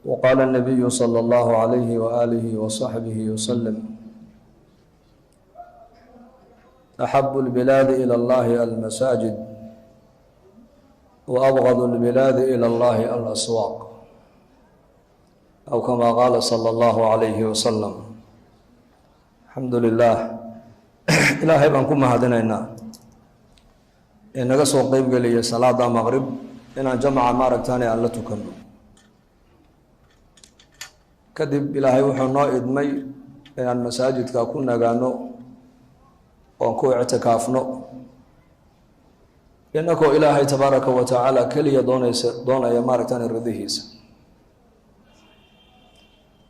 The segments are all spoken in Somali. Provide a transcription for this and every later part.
وقال النبي صلى الله عليه وآله وصحبه وسلم أحب البلاد إلى الله المساجد وأبغض البلاد إلى الله الأسواق أو كما قال صلى الله عليه وسلم. الحمد لله إلهي بان كما هدنينا إنك سوى قيب قلي صلاة مغرب إن جمع ماركتاني أن لا تكنوا كدب إلهي وحنا إدمي إن المساجد كنا قانو وانكو اعتكافنا إنكو إلهي تبارك وتعالى كلي دون يماركتاني الرذيهيس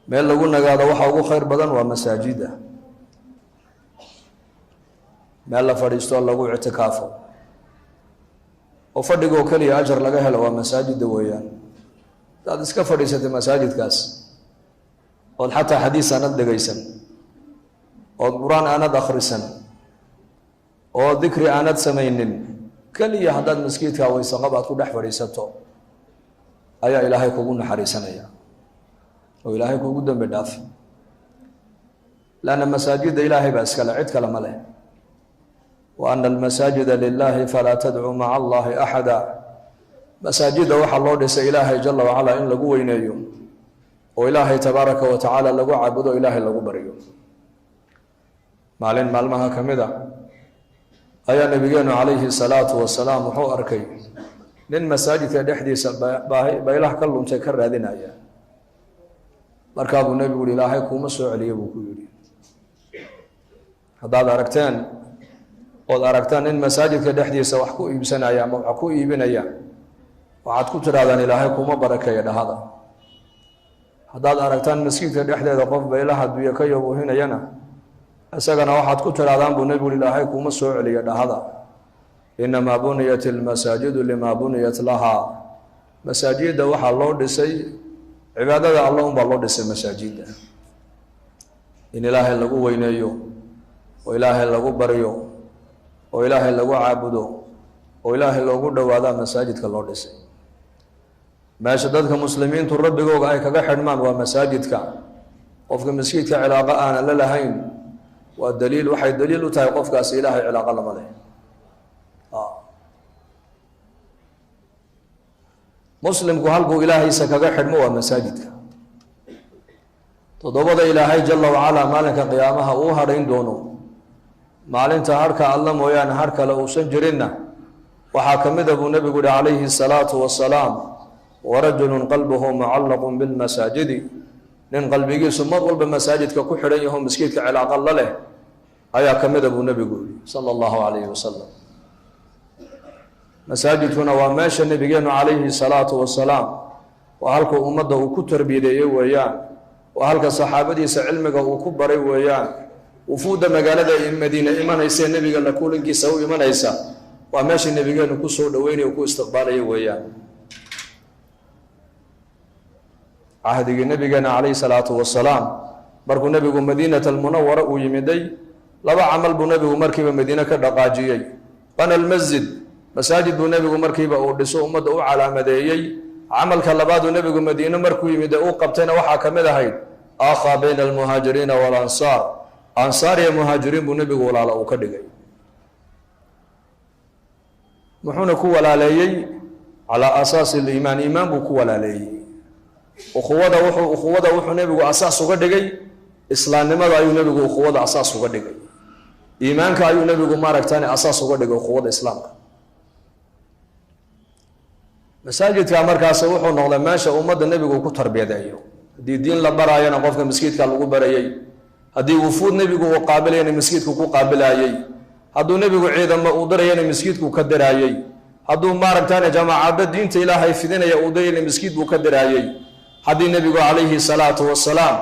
meel lagu nagaado waxa ugu khayr badan waa masaajida meel la fadhiisto lagu ictikaafo oo fadhigo kaliya ajar laga helo waa masaajida weeyaan dad iska fadhiisatay masaajidkaas oo xataa xadiis aan dhageysan oo quraan aan akhrisan oo dhikri aan sameeynin kaliya hadad masjidka waysa qabaad ku dhex fadhiisato ayaa ilaahay kugu naxariisanaya وإلهي كوجود بدافع لأن المساجد إلهي بس كلا عد كلا مله وأن المساجد لله فلا تدعو مع الله أحدا مساجد وح الله ليس إلهي جل وعلا إن لجوا ينيوم وإلهي تبارك وتعالى لجوا عبده إلهي لجوا بريوم معلن معلمها كمذا أيا نبينا عليه الصلاة والسلام وحو أركي لين مساجد يحدث بيله كلهم تكرر هذه الآية markaa buu nabigu ilaahay kuma soo celiyo buu ku yiri hadaad aragtaan in masaajidka dhexdiisa wax ku iibsanaya ama wax ku iibinaya waxaad ku tiraadaan ilaahay kuma barakeeyo dhahada hadaad aragtaan masjidka dhexdeeda qof baylaha duuya ka yoohinayana asagana waxaad ku tiraadaan buu nabigu ilaahay kuma soo celiyo dhahada inma buniyatil masajidu lima buniyat laha masaajida waxa loo dhisay cibaadada Allah baa loo dhisay masaajida in ilaahay lagu weyneeyo oo ilaahay lagu bariyo oo ilaahay lagu caabudo oo ilaahay loogu dhawaado masaajidka loo dhisay meesha dadka muslimiintu rabbigooga ay kaga xidhmaan waa masaajidka qofka masjidka cilaaqa aan la lahayn waa daliil waxay daliil u tahay qofkaas ilaahay cilaaqa lama leh مسلم كهالكو إلهي سكاجا حرمه ومساجدك تضبط إلهي جل وعلا مالك قيامها وهرين دونه مالين تهارك الله مويان هارك لو سنجرنا وحاكم ذا النبي عليه الصلاة والسلام ورجل قلبه معلق بالمساجد لأن قلبه ثم قلب مساجد كحريهم مسكيت على أقل له أيا كم ذا النبي صلى الله عليه وسلم مساجدنا وماشى النبي عليه الصلاة والسلام وهلك أمده وكتر بيديه ويان وهلك صحابتي سعلمك وكبر ويان وفود مقالة المدينة إيمان يسير النبي قال لكل إنك سوي إيمان يسا وماشى النبي نكسر دويني وكو استقباله ويان عهد النبي عليه الصلاة والسلام بركو النبي مدينة المنورة ويمدي لبا عمل بنبي مركب مدينة كدقاجيي بنى المسجد مساجد النبي مركبه او دسو امده او علامديي عمل كلباد النبي مدينه مركو يمد او قبتنا وحا كميدهاyd اخا بين المهاجرين والانصار انصار يا مهاجرين النبي ولا لا او كدغاي محونا كو ولاليي على اساس الايمان ايمان بو كو ولاليي اخوده وحو نبي اساس uga dhigay islaamnimada ayuu nabigu اخوده اساس uga dhigay iimaanka ayuu nabigu maaragtay asas uga dhigay اخوده islaamka مساجد كامركاس wuxuu noqday meesha umada nabigu ku tarbiyadeeyo hadii diin la baraayana qofka masjidka lagu barayay hadii wufuud nabigu uu qaabilayna masjidku ku qaabilayay haduu nabigu ciidamo uu darayna masjidku ka daraayay haduu maaragtana jamaacada diinta ilaahay fidinaya uu darayna masjidku ka daraayay hadii nabigu calayhi salaatu wassalaam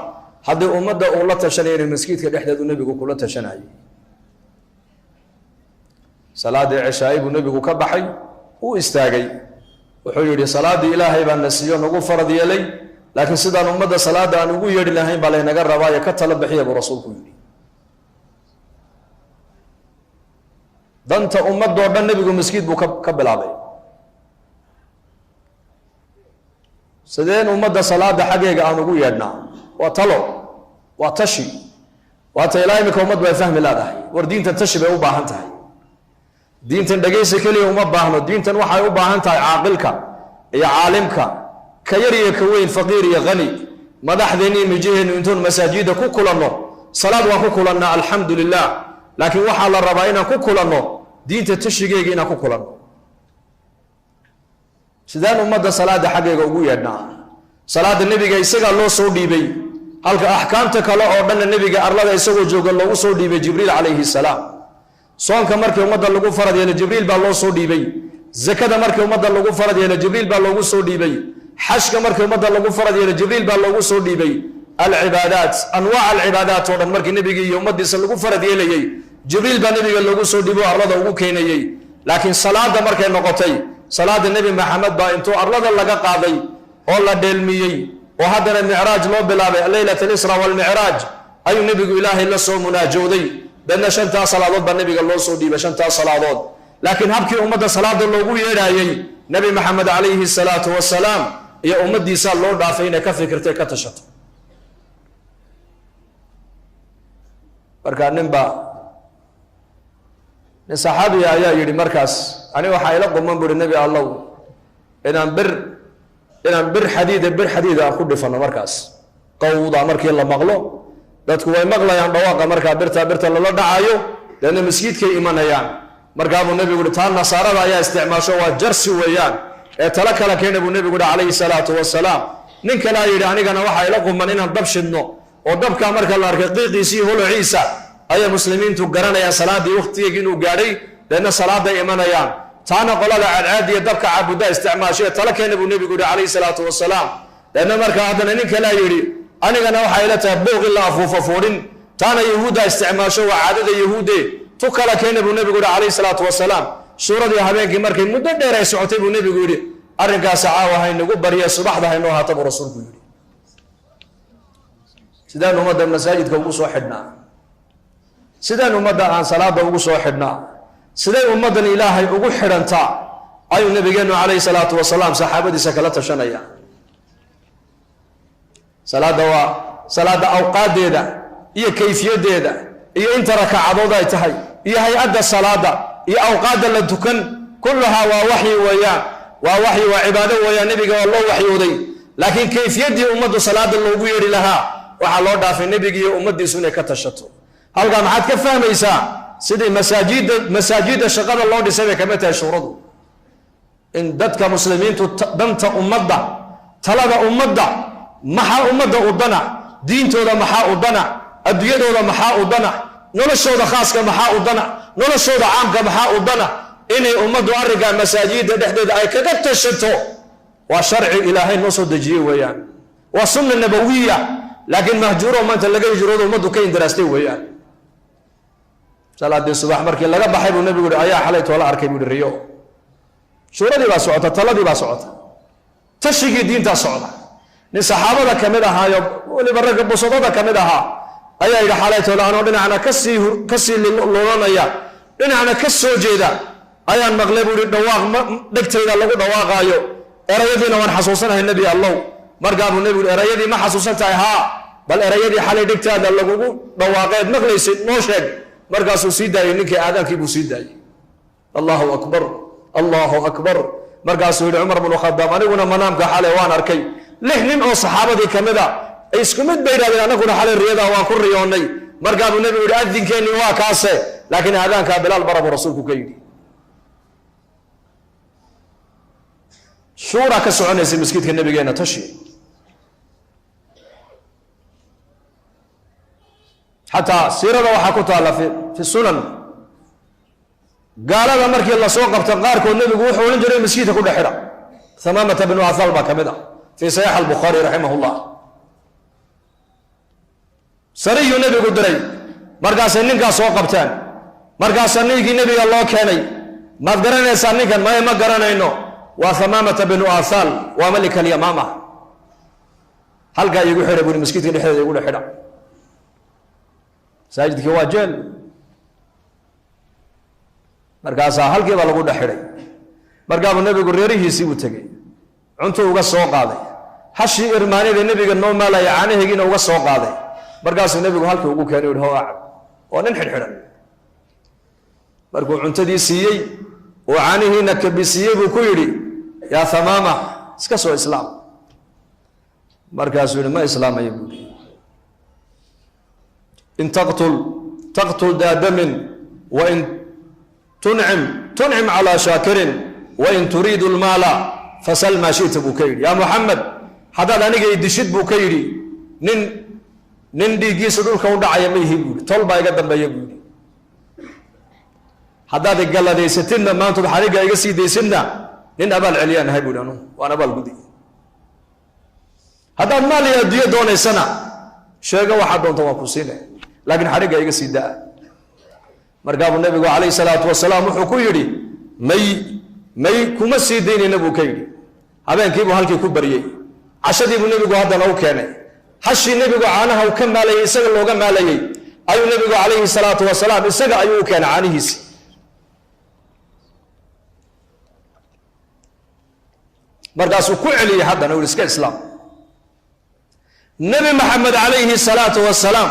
hadii umada uu la tashanayna masjidka dhexdeedu nabigu kula tashanayay salaada ishaa buu nabigu ka baxay uu istaagay wuxuu yiri salaada ilaahay baan nasiyo nagu farad yeelay laakiin sidaan umada salaada aan ugu yeedhi lahayn baa naga rabaa ka tala bixiya rasuulku yiri danta ummadoo dhan nabigu masjid buu ka bilaabay sideen ummadda salaada xageega aan ugu yeedhnaa waa talo waa tashi waa ta ilaahay imika ummad bay fahmi laadahay war diintan tashi bay u baahan tahay diintan dhageysi kaliya uma baahno diintan waxay u baahan tahay caaqilka iyo caalimka ka yar iyo ka weyn faqiir iyo qani madaxdeennii mijaheenu intoon masaajida ku kulanno salaad waan ku kulannaa alxamdulilah laakiin waxaa la rabaa inaan ku kulanno diinta tashigeega inaan ku kulanno sidaan ummadda salaada xaggeega ugu yeedhnaa salaada nebiga isagaa loo soo dhiibay halka axkaamta kale oo dhanna nebiga arlada isagoo jooga loogu soo dhiibay jibriil calayhi salaam soonka markii ummadda lagu farad yeelo jibriil baa loo soo dhiibay zakada markii ummadda lagu farad yeelo jibriil baa loogu soo dhiibay xajka markii ummadda lagu farad yeelo jibriil baa loogu soo dhiibay alcibaadaat anwaac alcibaadaat oo dhan markii nebiga iyo ummaddiisa lagu farad yeelayey jibriil baa nebiga loogu soo dhiibo arlada ugu keenayey laakiin salaada markay noqotay salaada nebi maxamed baa intuu arlada laga qaaday oo la dheelmiyey oo haddana micraaj loo bilaabay leylat alisra walmicraaj ayuu nebigu ilaahay la soo munaajooday dadna shantaas salaadood baa nebiga loo soo dhiibay shantaas salaadood laakiin habkii ummadda salaada loogu yeedhaayey nebi maxamed calayhi salaatu wasalaam iyo ummaddiisaa loo dhaafay inay ka fikirtay ka tashato markaa nin saxaabiya ayaa yidhi markaas ani waxaa ila quman buhi nebi allow inaan bir xadiida aan ku dhifano markaas qawda markii la maqlo dadku way maqlayaan dhawaaqa markaa birta lala dhacayo deedna masjidkay imanayaan markaabuu nebigu yihi taa nasaarada ayaa isticmaasho waa jarsi weeyaan ee tala kala keena buu nebigu yihi calayhi salaatu wasalaam nin kalea yidhi anigana waxaa ila quman inaan dab shidno oo dabkaa marka la arkay qiiqiisii holociisa ayay muslimiintu garanayaan salaadii wakhtigeegi inuu gaadhay deedna salaaday imanayaan taana qolada cadcaadiya dabka caabuda isticmaashay tala keena buu nebigu yihi calayhi salaatu wasalaam deedna markaa haddana nin kalea yidhi anigana waxay ila tahay booq in la afuufa fuudhin taana yahuudda isticmaasho waa caadada yahuude tu kala keena buu nebigu yihi calayhi salaatu wasalaam suuradii habeenkii markay muddo dheer ay socotay buu nebigu yidhi arrinkaasi caawa haynagu barye subaxda haynoo haata buu rasuulku yidhi sidaan ummadda masaajidka ugu soo xidhnaa sidaan ummadda aan salaada ugu soo xidhnaa siday ummaddan ilaahay ugu xidhantaa ayuu nabigeennu calayhi salaatu wasalaam saxaabadiisa kala tashanaya salaada waa salaada awqaadeeda iyo kayfiyadeeda iyo inta rakacadood ay tahay iyo hay-adda salaada iyo awqaadda la tukan kullahaa waa waxyi weeyaan waa waxyi waa cibaado weeyaan nebiga waa loo waxyooday laakiin kayfiyaddii ummaddu salaada loogu yeedhi lahaa waxaa loo dhaafay nebiga iyo ummaddiisu inay ka tashato halkaa maxaad ka fahmaysaa sidii masaajidda shaqada loo dhisay bay kamid tahay shuuradu in dadka muslimiintu danta ummadda talada ummadda maxaa ummadda u dana diintooda maxaa u dana adduunyadooda maxaa u dana noloshooda khaaska maxaa u dana noloshooda caamka maxaa u dana inay ummaddu arrinkaa masaajidda dhexdeeda ay kaga tashato waa sharci ilaahay noo soo dejiye weeyaan waa sunna nabawiya laakiin mahjuuro maanta laga hijroodo ummaddu ka indaraastay weeyaan salaadii subax markii laga baxay buu nebigu yihi ayaa xalay toola arkay buu yihi riyo shuuradii baa socota taladii baa socota tashigii diintaa socda nin saxaabada ka mid ahaayo weliba ragga busodada ka mid ahaa ayaa yidhi xalay toola anoo dhinacna kasii lulanaya dhinacna ka soo jeeda ayaan maqlay buu yihi dhawaaq dhegtayda lagu dhawaaqaayo erayadiina waan xasuusanahay nebi allow markaabuu nebigu yihi erayadii ma xasuusan tahay haa bal erayadii xalay dhegtaada lagugu dhawaaqeed maqlaysid noo sheeg markaasuu sii daayey ninkii aadaankii buu sii daayey allahu akbar allahu akbar markaasuu yidhi cumar bnu khadaab aniguna manaamka xalay waan arkay 6 nin oo saxaabadii ka mid a ay isku mid bay yidhahdeen annaguna xalay riyadaa waan ku riyoonnay markaabuu nebigu yidhi adinkeennii waa kaase laakiin aadaankaa bilaal bara buu rasuulku ka yidhi shuuraa ka soconaysay masjidka nabigeenna tashi xataa siirada waxaa ku taalla fi sunan gaalada markii lasoo qabta qaarkood nebigu wuxuu odhan jiray masjidka ku dhex xidha hamaamata bnu athal baa ka mid ah fii saxiix albukhaari raximah llah sariyuu nebigu diray markaasay ninkaas soo qabteen markaasaa ninkii nebiga loo keenay maad garanaysaa ninkan maya ma garanayno waa hamaamata bnu athal waa malika alyamaama halkaa iigu xidha buri masjidka dhexdeeda igu dhex xidha masaajidkii waa jeel markaasaa halkiiba lagu dhex xidhay markaabuu nebigu reerihiisii buu tegey cuntuu uga soo qaaday hashi irmaanida nabiga noo maalaya caanaheegina uga soo qaaday markaasuu nabigu halkii ugu keenay oo hawaa oo nin xidhxidhan markuu cuntadii siiyey oo caanihiina kabisiyey buu ku yidhi yaa Thamaama iska soo islaam markaasuu yidhi ma islaamayo buu yidhi in taqtul daa damin wa in tuncim calaa shaakirin wa in turiidu almaala fasal maa shi'ta buu ka yidhi yaa Muxamed haddaad aniga idishid buu ka yidhi nin dhiiggiisa dhulka u dhacaya ma yihi buu yidhi tol baa iga dambeeya buu yidhi haddaad igalladaysatidna maantood xariga iga sii daysidna nin abaal celiyaan ahay buu yidhi anugu waan abaal gudi haddaad maal iyo adduunyo doonaysana sheega waxaad doonta waan ku siinaya laakiin xariga iga sii daa markaabuu nabigu calayhi salaatu wasalaam wuxuu ku yidhi may kuma sii daynayna buu ka yidhi habeenkiibuu halkii ku baryey cashadiibuu nebigu haddana u keenay hashii nebigu caanaha uu ka maalayey isaga looga maalayey ayuu nebigu calayhi salaatu wasalaam isaga ayuu u keenay caanihiisi markaasuu ku celiyey haddana u iska islaam nebi maxamed calayhi salaatu wasalaam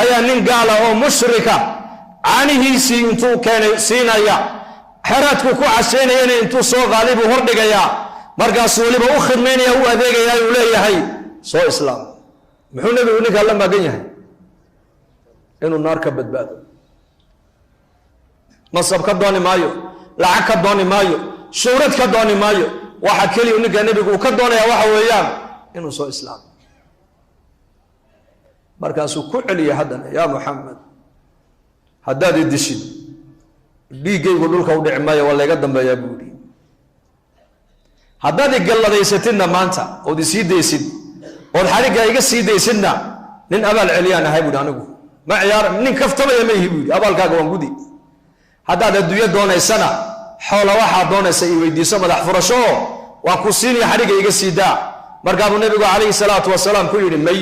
ayaa nin gaala oo mushrika caanihiisii intuu keenay siinaya xeraadku ku cashaynayana intuu soo qaalibuu hordhigayaa markaasuu weliba u khidmaynaya u adeegayaa uu leeyahay soo islaam muxuu nebigu ninkaa la maagan yahay inuu naar ka badbaado masab ka dooni maayo lacag ka dooni maayo shuhrad ka dooni maayo waxa keliya ninka nebigu uu ka doonaya waxa weeyaan inuu soo islaamo markaasuu ku celiyay haddana yaa Muxamed haddaad idishid dhiiggaygu dhulka u dhici maayo waa layga dambeeyaa buu yidhi haddaad igalladaysatidna maanta ood isii daysid ood xarigga iga sii daysidna nin abaal celiyaan ahay buuhi anigu ma ciyaar nin kaftamaya ma ihi buu yidhi abaalkaaga waan gudi haddaad adduunyo doonaysana xoola waxaad doonaysa ii weydiiso madax furasho oo waan ku siinaya xarigga iga sii daa markaabuu nabigu calayhi salaatu wasalaam ku yidhi may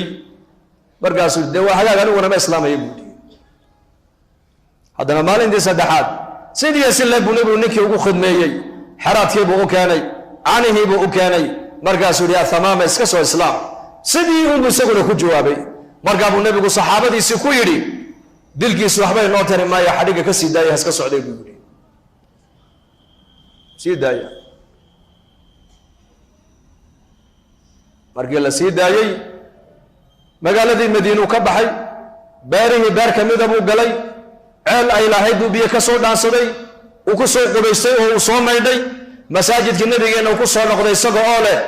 markaasuu dee waa hagaag aniguna ma islaamaya buu yidhi haddana maalintii saddexaad sidii sile buu nabigu ninkii ugu khidmeeyey xeraadkiibuu u keenay caanihiibuu u keenay markaasuu yidhi yaa Thamaama iska soo islaam sidii unbuu isaguna ku jawaabay markaabuu nabigu saxaabadiisii ku yidhi dilkiisu waxba inoo tari maayo xadhigga ka sii daaya iska socday buu yidhi sii daaya markii la sii daayey magaaladii madiinuu ka baxay beerihii beer ka mida buu galay ceel ay lahayd buu biyo ka soo dhaansaday uu ku soo qubaystay oo uu soo maydhay masaajidkii nabigeenna uu ku soo noqday isaga oo leh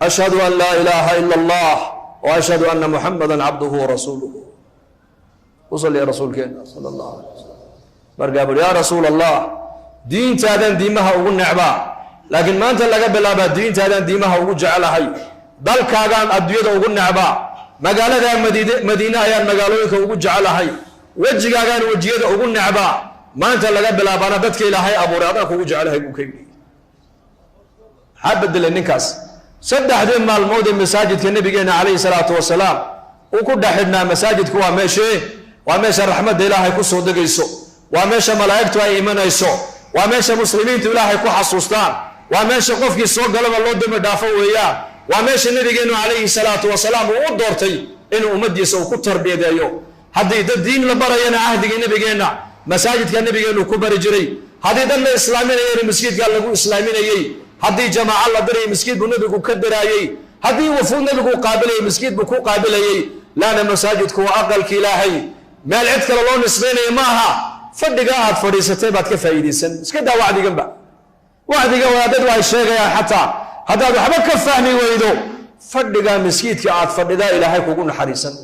ashhadu an laa ilaaha ila allah wa ashhadu anna muxamadan cabduhu wa rasuuluhu usalli rasuulkeenna sala allahu alayh wasalam markaa buuri yaa rasuul allah diintaadan diimaha ugu necbaa laakiin maanta laga bilaabaa diintaadan diimaha ugu jecelahay dalkaagaan adduunyada ugu necbaa magaaladaa madiine ayaan magaalooyinka ugu jecelahay wejigaagaan wejiyada ugu necbaa maanta laga bilaabaana dadka ilaahay abuuray adaan kugu jecelahay buu ka yidhi maxaa bedelay ninkaas saddexdii maalmood ee masaajidka nabigeena calayhi salaatu wasalaam uu ku dhex xidhnaa masaajidku waa meesha raxmadda ilaahay ku soo degayso waa meesha malaa'igtu ay imanayso waa meesha muslimiintu ilaahay ku xasuustaan waa meesha qofkii soo galaba loo dambi dhaafo weeyaan waa meesha nabigeenu calayhi salaatu wasalaam uu u doortay inuu ummaddiisa uu ku tarbiyadeeyo haddii dad diin la barayana cahdigii nabigeenna masaajidka nabigeenu ku bari jiray haddii dad la islaaminayana masjidkaa lagu islaaminayey haddii jamaaco la dirayay masjid buu nabigu ka diraayey haddii wafuud nabigu qaabilayay masjid buu ku qaabilayey laana masaajidku waa aqalka ilaahay meel cid kale loo nisbaynaya ma aha fadhiga aad fadhiisatay baad ka faa'iidaysan iska daa wacdiganba wacdiga wadaadadu ay sheegayaan xataa haddaad waxba ka fahmi weydo fadhiga masjidka aad fadhidaa ilaahay kugu naxariisan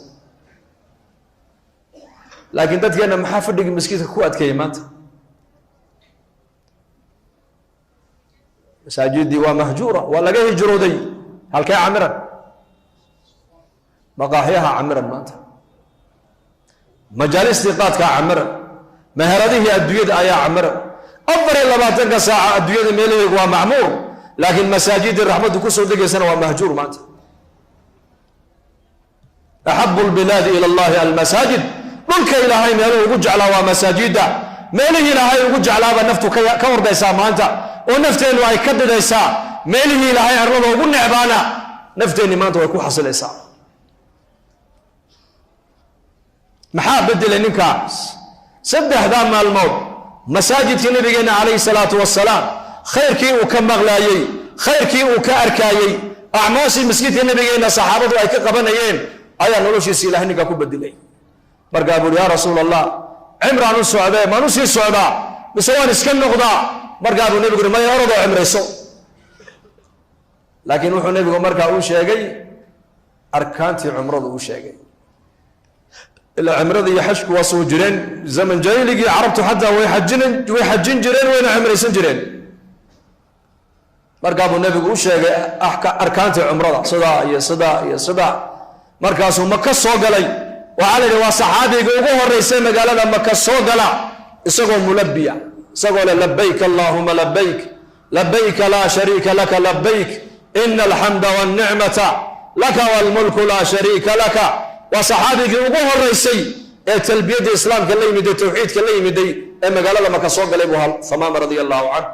laakiin dadkeena maxaa fadhiga masjidka ku adkeeyay maanta masaajidii waa mahjuura waa laga hijrooday halkee camiran maqaaxyaha camiran maanta majaalistii qaadkaa camiran meheradihii adduunyada ayaa camiran 24 saaca adduunyada meelaheegu waa macmuur laakiin masaajidii raxmaddu ku soo degaysana waa mahjuur maanta axabu lbilaadi ila allahi almasaajid dhulka ilaahay meeluhu ugu jeclaa waa masaajida meelihii ilaahay ugu jeclaaba naftu ka ordaysaa maanta oo nafteennu ay ka didaysaa meelihii ilaahay arlada ugu necbaana nafteenni maanta way ku xasilaysaa. maxaa bedelay ninkaas? saddexdaa maalmood masaajidkii nabigeenna calayhi salaatu wasalaam khayrkii uu ka maqlaayey, khayrkii uu ka arkaayey, acmaashii masjidka nabigeenna saxaabadu ay ka qabanayeen ayaa noloshiisa ilahay ninkaa ku bedelay. markaa buuri yaa rasuul allah, cimraan u socdee maan u sii socdaa mise waan iska noqdaa? markaa buu nebigu yidhi maya orodoo cimrayso. laakiin wuxuu nebigu markaa uu sheegay arkaantii cumradu uu sheegay. ilaa cimrada iyo xajku waa soo jireen zaman jaahiligii, carabtu xataa way xajin jireen, wayna cimraysan jireen. markaa buu nebigu u sheegay arkaantii cumrada, sidaa iyo sidaa iyo sidaa. markaasuu maka soo galay. waxaa la yidhi waa saxaabiga ugu horreysay magaalada maka soo gala isagoo mulabiya, isagoo le labayk allahuma labayk, labayka laa shariika laka labayk, ina alxamda walnicmata laka walmulku laa shariika laka. waa saxaabigii ugu horreysay ee talbiyadda islaamka la yimiday, tawxiidka la yimiday ee magaalada maka soo galay buu ahaa Thamaama radia allahu canhu.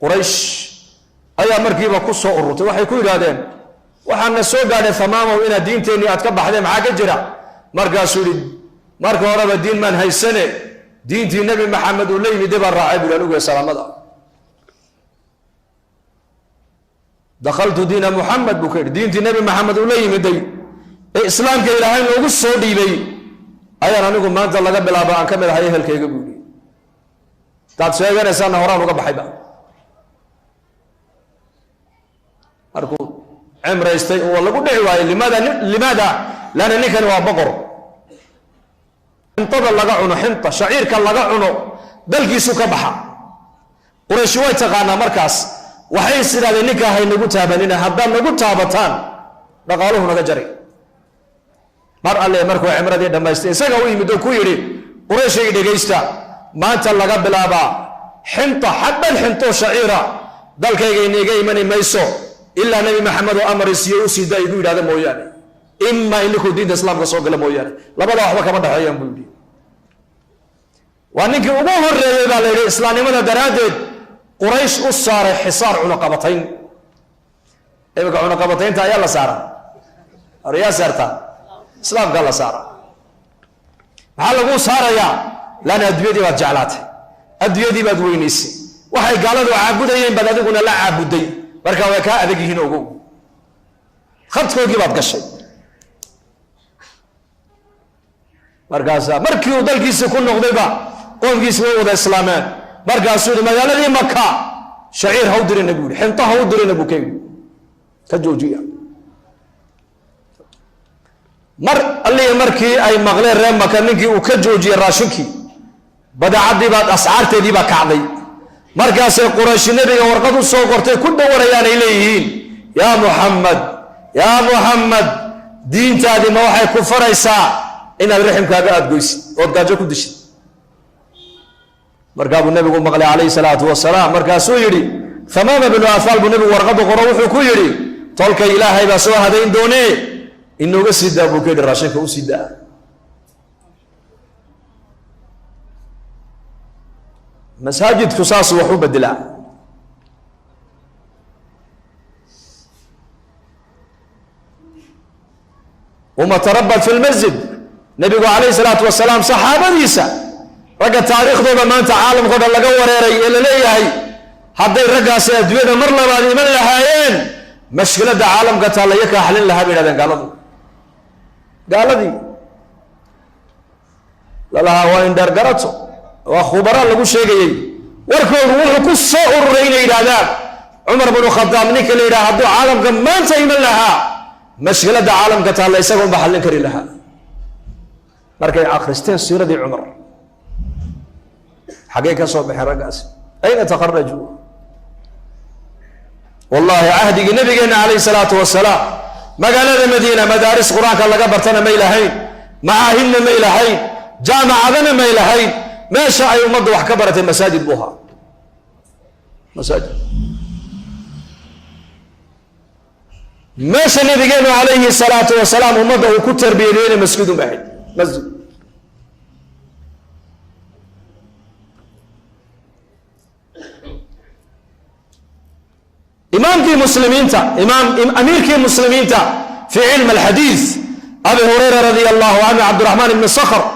quraysh ayaa markiiba ku soo ururtay, waxay ku yidhaahdeen waxaana soo gaadhay Thamaamaw inaad diinteennii aad ka baxdeen, maxaa ka jira? markaasuu yidhi marka horeba diin maan haysane, diintii nebi maxamed uu la yimiday baan raacay buu anugu salaamada. dakhaltu diina muxamed buu ka yidhi, diintii nebi maxamed uu la yimiday ee islaamka ilaahay noogu soo dhiibay ayaan anigu maanta laga bilaaba aan ka mid ahay ehelkayga buu yidhi. taad sheeganaysaana horaan uga baxayba. markuu cimraystay oo lagu dhici waayey, limaada laana ninkani waa boqor. xintada laga cuno, xinta shaciirka laga cuno dalkiisu ka baxa. quraysh way taqaanaa markaas, waxay is idhahdeen ninkaa haynagu taabanina, haddaad nagu taabataan dhaqaaluhu naga jari. mar alle markuu cimradii dhammaystay isaga u yimid oo ku yidhi qurayshay dhegaysta, maanta laga bilaabaa xinta xabban xinto shaciira dalkayga inaga imani mayso ilaa nebi maxamed oo amar isiiyo u sii daa igu yidhahda mooyaane, imaa ininkuu diinta islaamka soo gala mooyaane, labadaa waxba kama dhexeeyaan buu yidhi. waa ninkii ugu horreeyey baa la yidhi islaamnimada daraaddeed quraysh u saaray xisaar cunaqabatayn. iminka cunaqabataynta ayaa la saara, yaa saartaa islaamka la saara. maxaa lagu saarayaa? laana adduunyadii baad jeclaatay, adduunyadii baad weynaysay, waxay gaaladu caabudayeen baad adiguna la caabuday, markaa way kaa adag yihiin ogow, khadkoogii baad gashay. markaasaa markii uu dalkiisii ku noqdayba qoomkiisi way wada islaameen. markaasuu yidhi magaaladii maka shaciir ha u dirina buu yidhi, xinto ha u dirina buu ka yidhi, ka joojiya. mar allihii markii ay maqleen reer maka ninkii uu ka joojiyey raashinkii, badeecadii baad ascaarteedii baa kacday. markaasay qurayshi nebiga warqad u soo qortay ku dhawarayaan ay leeyihiin yaa muxamed, yaa muxamed, diintaadii ma waxay ku faraysaa inaad raximkaaga aada goysid ood gaajo ku dishid? markaa buu nebigu maqlay calayhi salaatu wasalaam. markaasuu yidhi Thamaama binu afaal buu nebigu warqaddu qoro, wuxuu ku yidhi tolka ilaahay baa soo hadayn doonee inooga sii daa buu ka yidhi, raashinka u sii daa. masaajidku saasuu wax u bedelaa. umatarabad fi lmasjid, nebigu calayhi salaatu wasalaam saxaabadiisa ragga taariikhdooda maanta caalamkao dhan laga wareeray ee la leeyahay hadday raggaasi adduunyada mar labaad iman lahaayeen mashkiladda caalamka taallaya kaa xalin lahaa bay yidhahdeen gaaladii lalahaa waa indheergarato, waa khubara lagu sheegayey. warkoodu wuxuu ku soo ururay inay yidhaahdaan cumar binu khadaab ninka la yidhaha hadduu caalamka maanta iman lahaa mashkiladda caalamka taalla isaga unba xallin kari lahaa. markay akhristeen siiradii cumar, xaggay ka soo baxeen raggaasi? ayna takharajuu? wallahi cahdigii nabigeenna calayhi salaatu wasalaam magaalada madiina madaaris qur-aanka laga bartana may lahayn, macaahidna may lahayn, jaamacadana may lahayn. meesha ay ummadda wax ka baratay masaajid buu ahaa, masaajid. meesha nabigeenu calayhi salaatu wasalaam ummadda uu ku tarbiyadeyna masjidun ahayd, masjid. إمامكي مسلمين أميركي مسلمين في علم الحديث أبي هريرة رضي الله عنه عبد الرحمن بن الصخر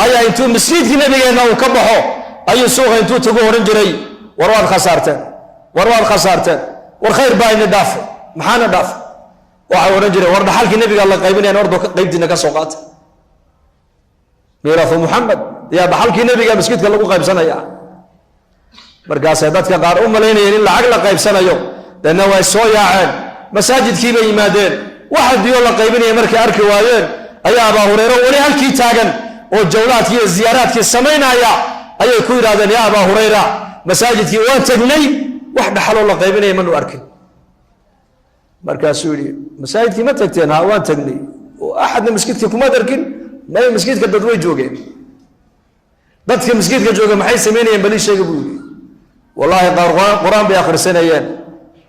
أي أنتو مسجدك نبينا وكبحوا أي سوغ أنتو تقول رنجري ورواد خسارتين والخير باين دافع محانا دافع وحاو رنجري ورد حالك النبي الله قيبين أن أرضو قيبتنا كسوقات ميراث محمد يا بحالك النبي مسجدك الله قيب سنة يا مركز سيداتك قار لين إلا عقل قيب سنة يوم لأنه هو السوية عين مساجد كيبا يمادين واحد يقول الله قيبين يا مركي أركي وايين أي أبا هريرة ولي هالكي تاغن والجولات كي الزيارات كي السمين أي كوير هذا يا أبا هريرة مساجد كي وان تجني واحد حلو الله قيبين يا منو أركي مركز سوري مساجد كي ما تكتينها وان تجني وأحد من مسجدك كما تركين ما مسجدك الددوي جوجين بدك مسجدك جوجين ما حي سميني ينبلي شيء قبولي والله قرآن بآخر سنيين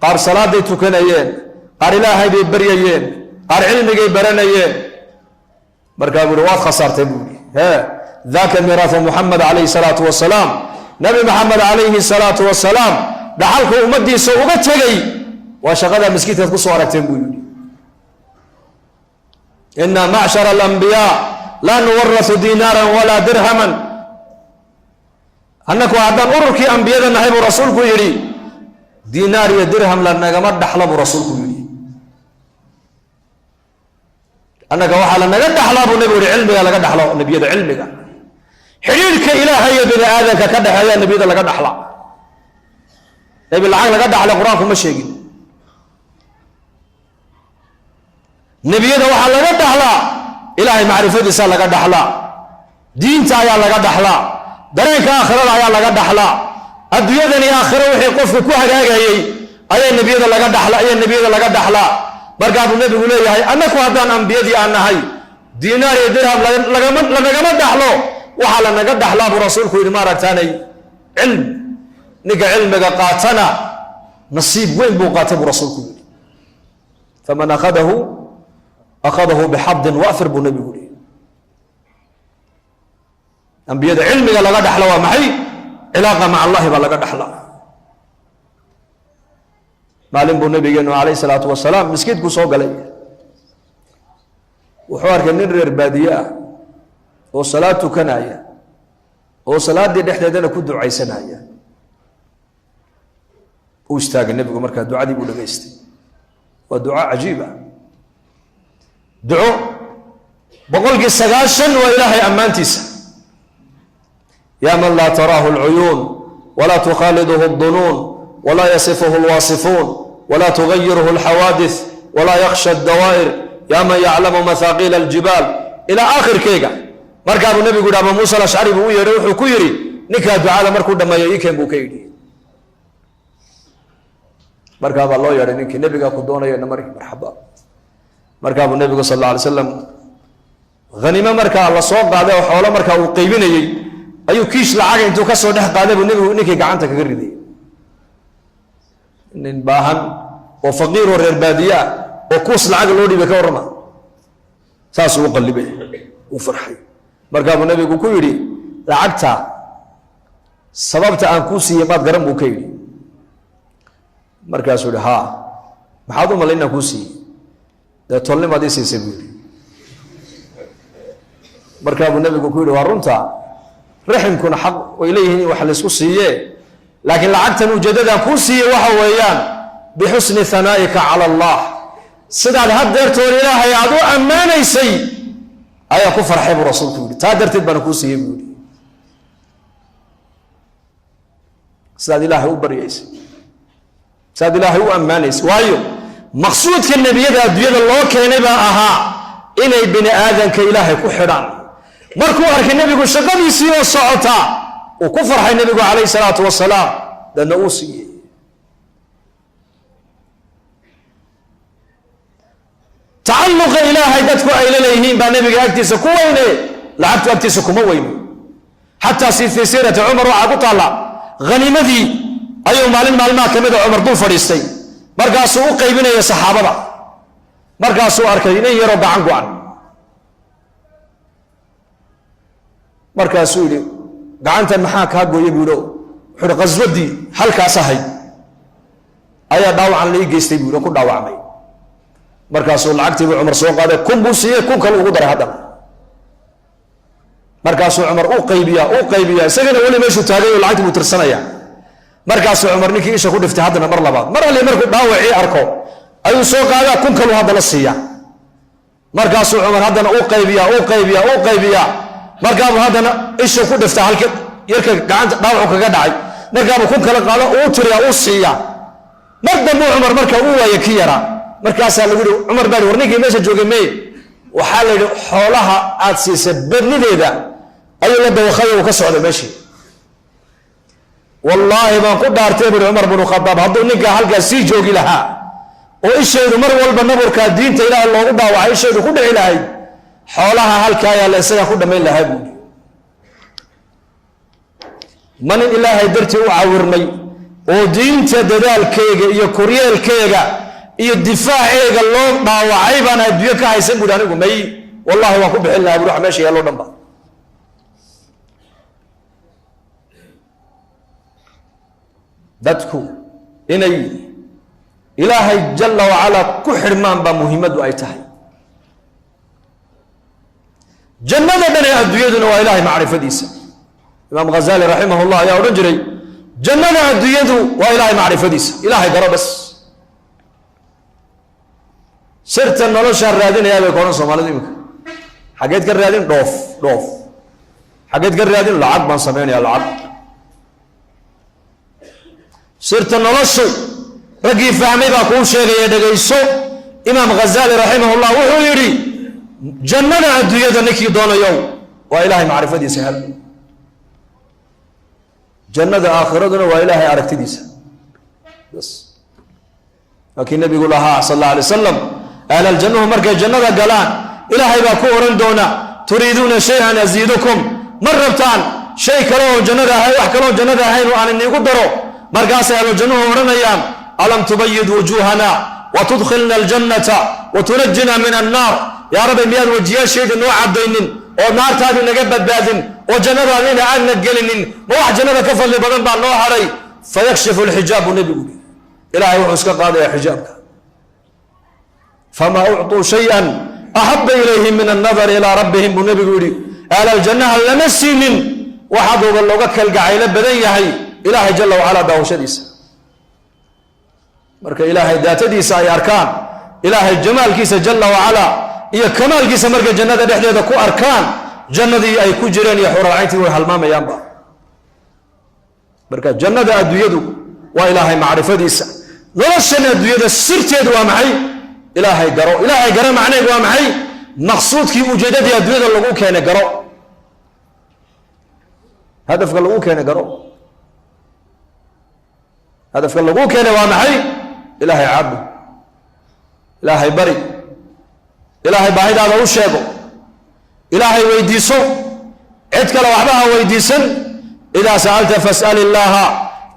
قار صلاة دي تكنيين قار إلهي دي بريين قار علمي دي برنيين مركب رواد خسارة بولي ذاك ميراث محمد عليه الصلاة والسلام نبي محمد عليه الصلاة والسلام دحالك أمدي سوغت لي وشغلها مسكيتة قصوارك تنبولي إن معشر الأنبياء لا نورث دينارا ولا درهما أنك وعدان أركي أنبياء نحب رسولك يري دينار يا درهم لأنك ما دحلب رسولك يري أنك وحال أنك دحلب نبي علمك لك دحلب نبي علمك حريرك إلهي بني آدم كدح يا نبي لك دحلب نبي العقل لك دحلب قرآنكم مشيقين نبي وحال لك دحلب إلهي معرفة سال لك دحلب دين تايا لك دحلب دريك آخر يا لك دحلا الدنيا آخر وحي قف كوها جاي أي النبي ذا لك دحلا أي النبي ذا لك دحلا بركات النبي يقول لي أنك وهذا أنبياء دي أنا هاي دينار درهم لما دحلو وحال أنك دحلا برسولك ما رتاني علم نك علمك قاتنا نصيب وين بوقاته برسولك فمن أخذه بحظ وافر بالنبي يقول أنبياء علمك لغا دحلا ومحي علاقة مع الله بلغا دحلا معلم بالنبي عليه الصلاة والسلام مسكيت كسوق علي وحوارك النرر بادية وصلاة كناية وصلاة دي نحن دينا كدو عيسناية واشتاق النبي مركز دعاء دي بولا قيستي ودعاء عجيبة دعاء بقول قسقاشن وإلهي أمانتيسا يا من لا تراه العيون ولا تخالده الظنون ولا يصفه الواصفون ولا تغيره الحوادث ولا يخشى الدوائر يا من يعلم مثاقيل الجبال إلى آخر كيغا مركب النبي يقول أبو موسى الأشعري بو يروح كيري نكا دعاء مركو دما يكن بو كيدي مركب الله يرى نك النبي قدونا يا نمر مرحبا مركب النبي صلى الله عليه وسلم غنيمه مركا الله سوق قاده وحوله مركا وقيبينيي ayuu kiish lacag intuu ka soo dhex qaaday buu ninkii gacanta kaga riday nin baahan oo faqiir oo reer baadiya oo kuus lacag loo dhibay ka warama saas uu qalbay uu farxay markaa buu nabigu ku yiri lacagta sababta aan ku siiyay maad garan buu ka yiri markaas uu ha maxaad u malaynaa ku siiyay tolnimadii siisay buu markaa buu nabigu ku yiri waa runta رحمكم حق وإليه وحلسوا سيئ لكن لعقت وجددا كوسي وحويان بحسن ثنائك على الله سداد هدرت الإله يعدو أماني سي أي كفر حب رسولك تادرت البنكوسي يقولي سداد الله هو بريس سداد الله هو أماني سي وايو مقصود كالنبي ذا بيد الله كان أها إني بني آدم كإله كحران markuu arkay nabigu shaqadiisii oo socota oo ku farxay nabigu kaleey salaatu wasalaam dana uu siiyay تعلق إلهي dadku ay leeyihiin baa nabiga agtiisa ku weyne lacagtu agtiisa kuma weyno hatta fi siirati Umar waxa ku taala ghanimadii ayuu maalmaha kamid ah Umar dul fadhiistay markaasuu u qaybinayay saxaabada markaasuu arkay inay yaro gacan go'an markaasuu yiri gacanta maxaa ka gooyay buulo xur qaswadii halkaas ahay ayaa dhaawacan la ii geystay buu ku dhaawacmay markaasuu lacagtiibu cumar soo qaaday kun buu siiyey kun kale ugu daray haddana markaasuu cumar u qaybiyaa isagana weli meeshuu taagay oo lacagtii buu tirsanayaa markaasuu cumar ninkii isha ku dhiftay haddana mar labaad mar alle markuu dhaawacii arko ayuu soo qaadaa kun kaluu haddana siiyaa markaasuu cumar haddana u qaybiyaa markaabuu haddana isha ku dhifta halka yarka gacanta dhaawacu kaga dhacay markaabuu kun kale qaado uu tiriyaa uu siiyaa mar dambe cumar marka uu waaya ki yaraa markaasaa lagu yihi cumar baa war ninkii meesha joogay meye waxaa la yidhi xoolaha aad siisay badnideeda ayuu la dawakhayo uu ka socday meeshii wallaahi baan ku dhaartay buri cumar binu khadaab hadduu ninkaa halkaas sii joogi lahaa oo ishaydu mar walba naburkaa diinta ilaahay loogu dhaawacay ishaydu ku dhici lahayd xoolaha halkaa ayaa la isagaa ku dhammayn lahaa buuri manin ilaahay dartii u cawirmay oo diinta dadaalkeyga iyo koryeelkeyga iyo difaaceega loo dhaawacay baan adduunyo ka haysan buuri anigu may wallahi waan ku bixin lahaa buri wax meesha yaalloo dhan ba dadku inay ilaahay jalla wacalaa ku xidhmaan baa muhiimaddu ay tahay jannada dhan ee adduunyaduna waa ilaahay macrifadiisa imaam Ghazali raximahullah ayaa odhan jiray jannada adduunyadu waa ilaahay macrifadiisa ilaahay garo bas sirta nolosha raadinayaa bay koran Soomaalidu imika xageed ka raadin dhoof xageed ka raadin lacag baan sameeynaya lacag sirta noloshu raggii fahmay baa kuu sheegaya dhagayso imaam Ghazali raximahullah wuxuu yidhi jannada adduunyada ninkii doonayo waa ilaahay macrifadiisa hel jannada aakhiraduna waa ilaahay aragtidiisa bas laakiin nabigu lahaa sallallahu alayhi wasallam ahla aljannahu markay jannada galaan ilaahay baa ku oran doona turiiduuna shay'an aziidukum mar rabtaan shay kale oo jannada ahay wax kale oo jannada ahayn oo aan inigu daro markaasay ahlu jannahu oranayaan alam tubayyid wujuhana wa tudkhilna aljannata wa tunajjina min annar yaa rabbi miyaad wajiyaasheeda noo cadaynin oo naartaadu naga badbaadin oo jannadaadina aadna gelinin ma wax jannada ka fadli badan baa noo haray fayakshifu alxijaabu nabigu ilaahay wuxuu iska qaadayaa xijaabka fama ucطuu shayan axaba ilayhim min annadar ilaa rabbihim buu nabigu yidhi ahla aljannaha lama siinin waxaad looga kalgacaylo badan yahay ilaahay jalla wacalaa daawashadiisa marka ilaahay daatadiisa ay arkaan ilaahay jamaalkiisa jalla wacalaa iyo kamaalkiisa markay jannada dhexdeeda ku arkaan jannadii ay ku jireen iyo xuralcayntii way halmaamayaanba marka jannada adduunyadu waa ilaahay macrifadiisa noloshan adduunyada sirteedu waa maxay ilaahay garo macnaheedu waa maxay maqsuudkii ujeedadii adduunyada lagu keenay garo hadafka lagu keenay garo hadafka lagu keenay waa maxay ilaahay caabud ilaahay bari ilaahay baahidaada u sheego ilaahay weydiiso cid kale waxba ha weydiisan idaa sa'alta fas'al illaaha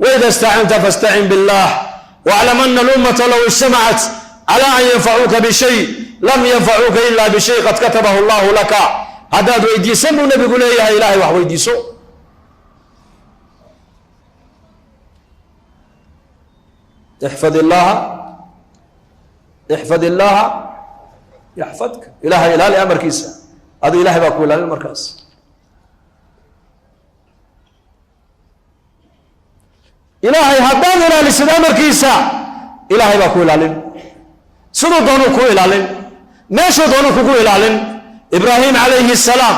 waida istacanta fastacin billah waclam ana alummata low ijtamacat cala an yanfacuuka bishay lam yanfacuuka ila bishay qad katabahu allahu laka haddaad weydiisan buu nabigu leeyahay ilaahay wax weydiiso احفظ الله يحفظك إلهي إلالي أمر كيسا هذا إلهي باكو إلالي المركز إلهي هدان إلالي سيد أمر كيسا إلهي باكو إلالي سنو دونو كو إلالي ماشو دونو كو إلالي إبراهيم عليه السلام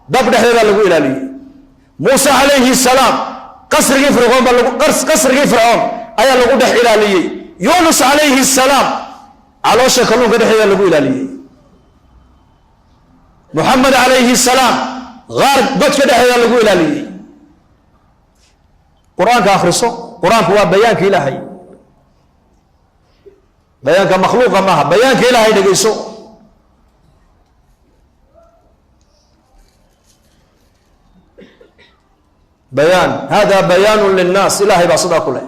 دب دحيدا لغو إلالي موسى عليه السلام قصر فرعون ayaa lagu dhex ilaaliyey yunus calayhi salaam caloosha kalluunka dhexdeeda lagu ilaaliyey muxamed calayhi salaam qaar godka dhexdeeda lagu ilaaliyey qur-aanka akhriso qur-aanku waa bayaanka ilaahay bayaanka makhluuqa maaha bayaanka ilaahay dhegayso bayaan hada bayaanun linnaas ilaahay baa sidaa ku leh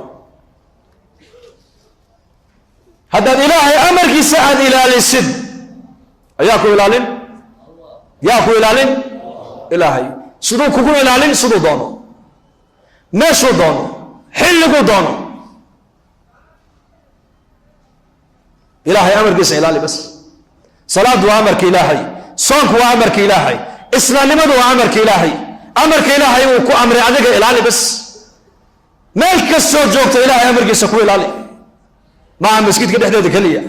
haddaad ilaahay amarkiisa aad ilaalisid ayaa ku ilaalin yaa ku ilaalin ilaahay siduu kugu ilaalin siduu doono meeshuu doono xilliguu doono ilaahay amarkiisa ilaali bas. salaadu waa amarka ilaahay, soonku waa amarka ilaahay, islaamnimadu waa amarka ilaahay. amarka ilaahay uu ku amray adiga ilaali bas. meel kastoo joogto ilaahay amarkiisa ku ilaali, maaha masjidka dhexdeeda keliya.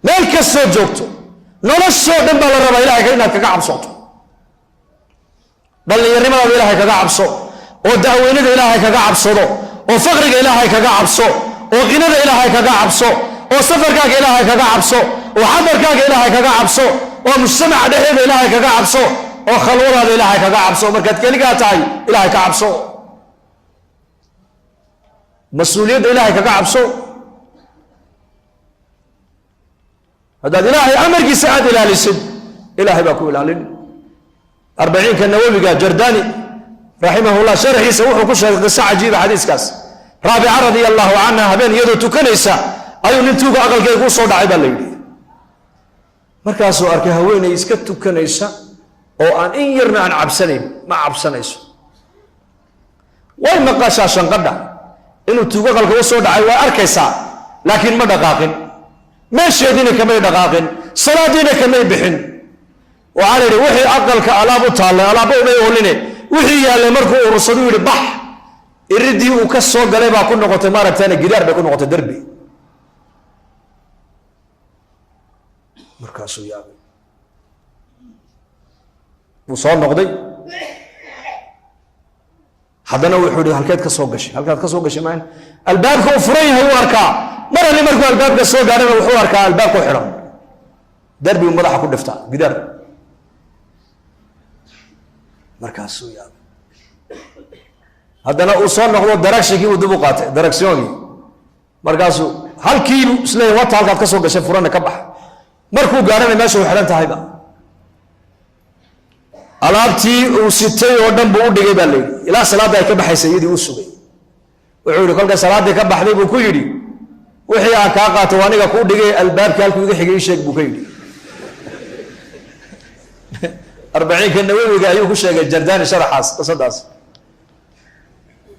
meel kastoo joogto noloshoo dhan baa la rabaa ilaahay inaad kaga cabsoto. dhallinyarnimadaada ilaahay kaga cabso, oo da'weynada ilaahay kaga cabsado, oo faqriga ilaahay kaga cabso, oo qinada ilaahay kaga cabso, oo safarkaaga ilaahay kaga cabso, oo xadarkaaga ilaahay kaga cabso, oo mujtamaca dhexdeeda ilaahay kaga cabso, oo khalwadaada ilaahay kaga cabso. markaad keligaa tahay ilaahay ka cabso, mas-uuliyadda ilaahay kaga cabso. haddaad ilaahay amarkiisa aad ilaalisid ilaahay baa ku ilaalin. 40ka nawawiga jardani raximahullah sharxiisa wuxuu ku sheegay qiso cajiiba xadiiskaas. raabica radia allahu canha habeen iyadoo tukanaysa ayuu nin tuuga aqalkeega u soo dhacay baa la yidhi. markaasuu arkay haweenay iska tukanaysa oo aan in yarna aan cabsanayn, ma cabsanayso. way maqashaa shanqadha inuu tuuga aqalka u soo dhacay, way arkaysaa, laakiin ma dhaqaaqin. meesheediina kamay dhaqaaqin, salaadiina kamay bixin. waxaa la yidhi wixii aqalka alaab u taallay, alaabba umay ooline, wixii yaallay markuu urursadu yidhi bax, iridii uu ka soo galay baa ku noqotay maaragtayna gidaar bay ku noqotay, derbi. markaasuu yaabay, wuu soo noqday. haddana wuxuu yidhi halkeed ka soo gashay, halkaad ka soo gashay maan albaabka uu furan yahay uu arkaa. mar ali markuu albaabka soo gaarana wuxuu arkaa albaabka u xidhan, derbigu madaxa ku dhiftaa, gidaar. markaasuu yaabay. haddana uu soo noqdo daragshinkii uu dib u qaatay, daragsiyoonkii. markaasuu halkiibu isleeyahay wata halkaad ka soo gashay furanna ka bax. markuu gaarana meesha u xidhan tahayba. alaabtii uu sitay oo dhan buu u dhigay baa layidhi, ilaa salaadda ay ka baxaysa iyadii uu sugay. wuxuu yidhi kolkay salaaddii ka baxday buu ku yidhi wixii aan kaa qaato waa aniga kuu dhigay, albaabkii halkuu iga xigay ii sheeg buu ka yidhi. 40ka nawawiga ayuu ku sheegay jardani sharaxaas qisadaas.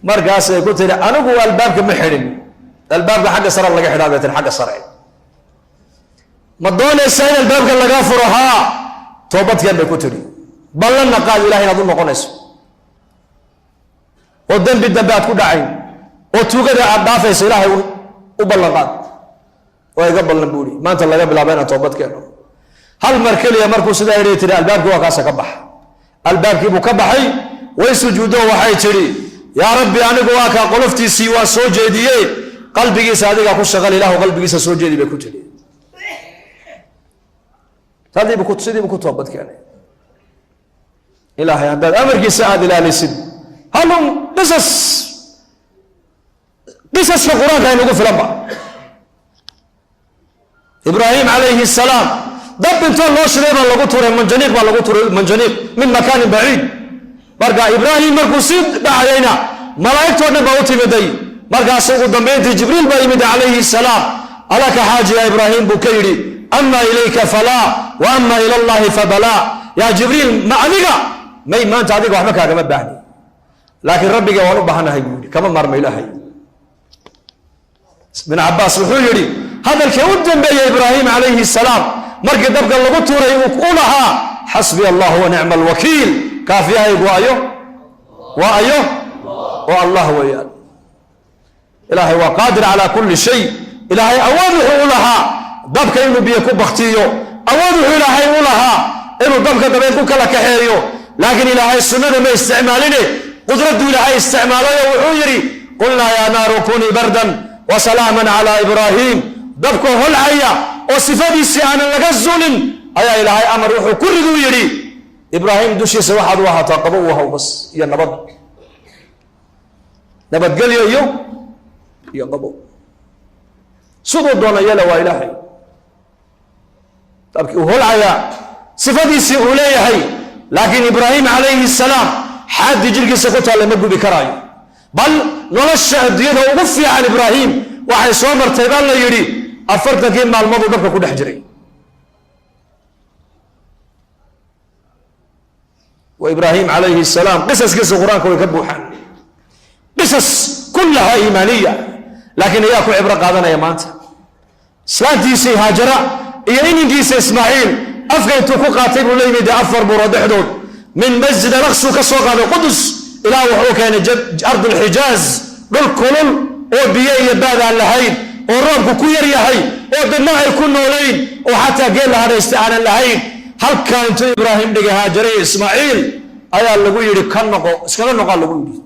markaasay ku tiri anigu albaabka ma xidhin, albaabka xagga sare laga xidhaa bay tiri, xagga sare. ma doonaysaa in albaabka lagaa furo? haa, toobadkeen bay ku tiri. ballanna qaad ilahay inaad u noqonayso, oo dembi dambe aad ku dhacayn, oo tuugada aad dhaafayso ilaahay u ballan qaad. waa iga ballan buu ihi maanta laga bilaaba inaan toobad keeno. hal mar keliya markuu sidaa yidhi tiri albaabkii waa kaasa ka bax. albaabkii buu ka baxay, way sujuudo waxay tidhi yaa rabbi anigu waa kaa qoloftiisii waa soo jeediyey, qalbigiisa adigaa ku shaqal, ilaahu qalbigiisa soo jeedi bay ku tidhi. sidiibu ku toobad keenay. ilaahay haddaad amarkiisa aad ilaalisid, halum qisaska qur-aanka aynugu filanba. ibraahim calayhi salaam dab intoo loo shiday baa lagu turay manjaniiq, baa lagu turay manjaniiq min makaanin baciid. marka ibraahim markuu sii dhacayayna malaa'igtoo dhan baa u timiday. markaas ugu dambayntii jibriil baa yimid calayhi salaam. alaka xaaji ya ibraahim buu ka yidhi ama ilayka falaa wa ama ila allahi fabalaa. yaa jibriil ma adiga may maanta adiga waxba kaagama baahni, laakiin rabbiga waan u baahanahay buu yidhi, kama maarma ilaahay. ibn cabaas wuxuu yidhi hadalkii u dambeeyey ibraahim calayhi salaam markii dabka lagu tuuray u lahaa xasbiya allah wa nicma alwakiil, kaafiyahaygu waa ayo waa allah weeyaan. ilaahay waa qaadir calaa kulli shay. ilaahay awood wuxuu u lahaa dabka inuu biyo ku baktiyo, awood wuxuu ilaahay u lahaa inuu dabka dabeed ku kala kaxeeyo, laakiin ilaahay sunnada ma isticmaaline qudradduu ilaahay isticmaalayo wuxuu yidhi qulnaa yaa naaru kunii bardan wa salaaman calaa ibraahim. dabkoo holcaya oo sifadiisii aanan laga zulin ayaa ilaahay amar wuxuu ku riduu yidhi ibraahim dushiisa waxaad u ahaataa qabo u haw bas iyo nabadgelyo iyo qabo. siduu doona yela waa ilaahay. dabkii uu holcayaa sifadiisii uu leeyahay, laakiin ibraahim calayhi salaam xaaddi jirkiisa ku taalla ma gubi karaayo. bal nolosha adduunyada ugu fiican ibraahim waxay soo martay baa la yidhi 40kii maalmooduu dabka ku dhex jiray. wa ibraahim calayhi salaam qisaskiisa qur-aanka way ka buuxaan, qisas kullaha iimaaniya, laakiin ayaa ku cibro qaadanaya maanta. islaantiisii haajara iyo ininkiisa ismaaciil afka intuu ku qaatay buu la yimid 4 buuro dhexdood min masjid al-aqsa ka soo qaaday qudus ilaa wuxuu keenay ardul xijaaz dhul kulul oo biyo iyo baad aan lahayn oo roobku ku yar yahay oo dadna ay ku noolayn oo xataa geel la hadhaystay aanan lahayn halkaa intuu ibraahim dhigay haajara iyo ismaaciil ayaa lagu yidhi ka noqo iskaga noqo lagu yidhi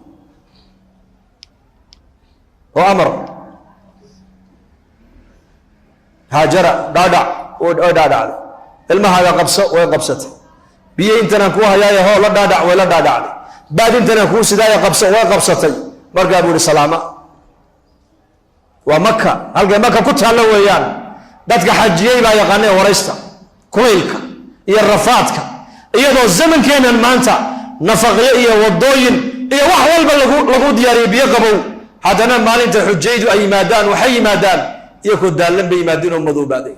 oo amar haajara dhaadhac oo dhaadhacday ilmahaaga qabso way qabsatay biyo intanaan kuu hayaayo hoo la dhaadhac way la dhaadhacday baad intanaan kuu sidaaya qabso way qabsatay markaa buu yidhi salaama waa maka halkay maka ku taallo weeyaan dadka xajiyey baa yaqaanay waraysta kulaylka iyo rafaadka iyadoo zamankeenan maanta nafaqyo iyo wadooyin iyo wax walba lagu diyaariyo biyo qabow haddana maalinta xujaydu ay yimaadaan waxay yimaadaan iyagoo daallan bay yimaadeen oo madoobaaday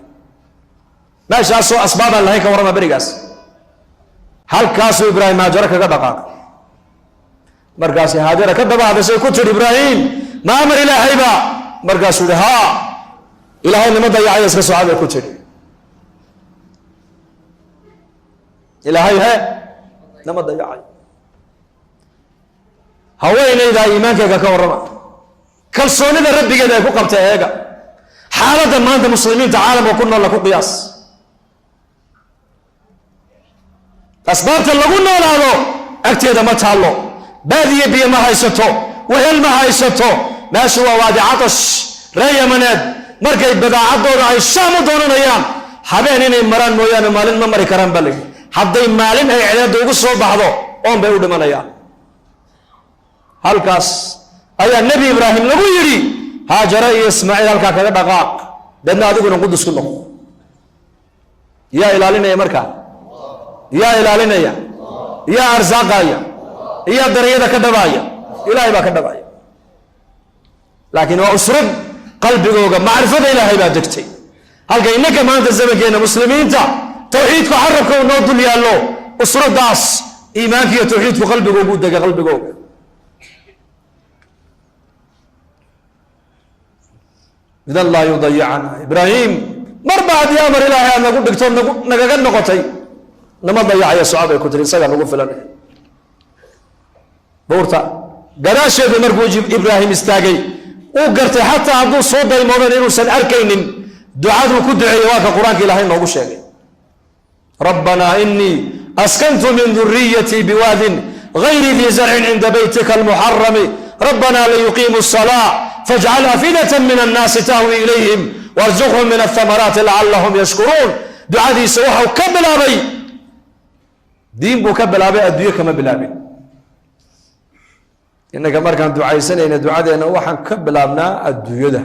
meeshaasoo asbaabaan lahayn ka warrama berigaas halkaasuu ibraahim haajara kaga dhaqaaqay markaasi haajara ka daba hadashay ku tiri ibraahim ma amar ilaahayba markaasuu yihi haa ilaahay nima dayacaya iska socabay ku tiri ilaahay nama dayacayo haweenaydaa iimaankayga ka warrama kalsoonida rabbigeeda ay ku qabtay eega xaaladda maanta muslimiinta caalamka ku nool ku qiyaas asbaabta lagu noolaado agteeda ma taallo baadiye biyo ma haysato wehel ma haysato meeshu waa waadi catash ree yamaneed markay badaacadooda ay shaam u doonanayaan habeen inay maraan mooyaane maalin ma mari karaan baa layidhi hadday maalin ay cileedda ugu soo baxdo oon bay u dhimanayaan halkaas ayaa nebi ibraahim lagu yidhi haajara iyo ismaaciil halkaa kaga dhaqaaq deedna adiguna qudus ku noqo yaa ilaalinaya markaa yaa ilaalinaya yaa arsaaqaya yaa darayada ka dhabaaya ilaahay baa ka dhabaaya laakiin waa usrad qalbigooga macrifada ilaahay baa degtay halka innaka maanta zamankeena muslimiinta tawxiidku carabka uu noo dul yaallo usradaas iimaanka iyo tawxiidku qalbigoogu dega qalbigooga idan laa yudayicana ibraahim marba haddii amar ilaahay aad nagu dhigto nagaga noqotay nama dayacayo socabay ku tiri isagaa nagu filan buurta gadaasheedu markuu ibraahim istaagay uu gartay xataa hadduu soo daymoodan inuusan arkaynin ducaduu ku duceeyey waa ka qur-aanka ilaahay noogu sheegay rabbanaa inii askantu min duriyatii biwaadin gayri dii zarcin cinda baytika almuxarami rabbanaa liyuqiimu الsalaa fajcal afidatan min annaasi tahwi ilayhim warzuqhum min athamaraati lacallahum yashkuruun ducadiisa waxau ka bilaabay diin buu ka bilaabay adduunye kama bilaabin innaga markaan ducaysanayna ducadeenna waxaan ka bilaabnaa adduunyada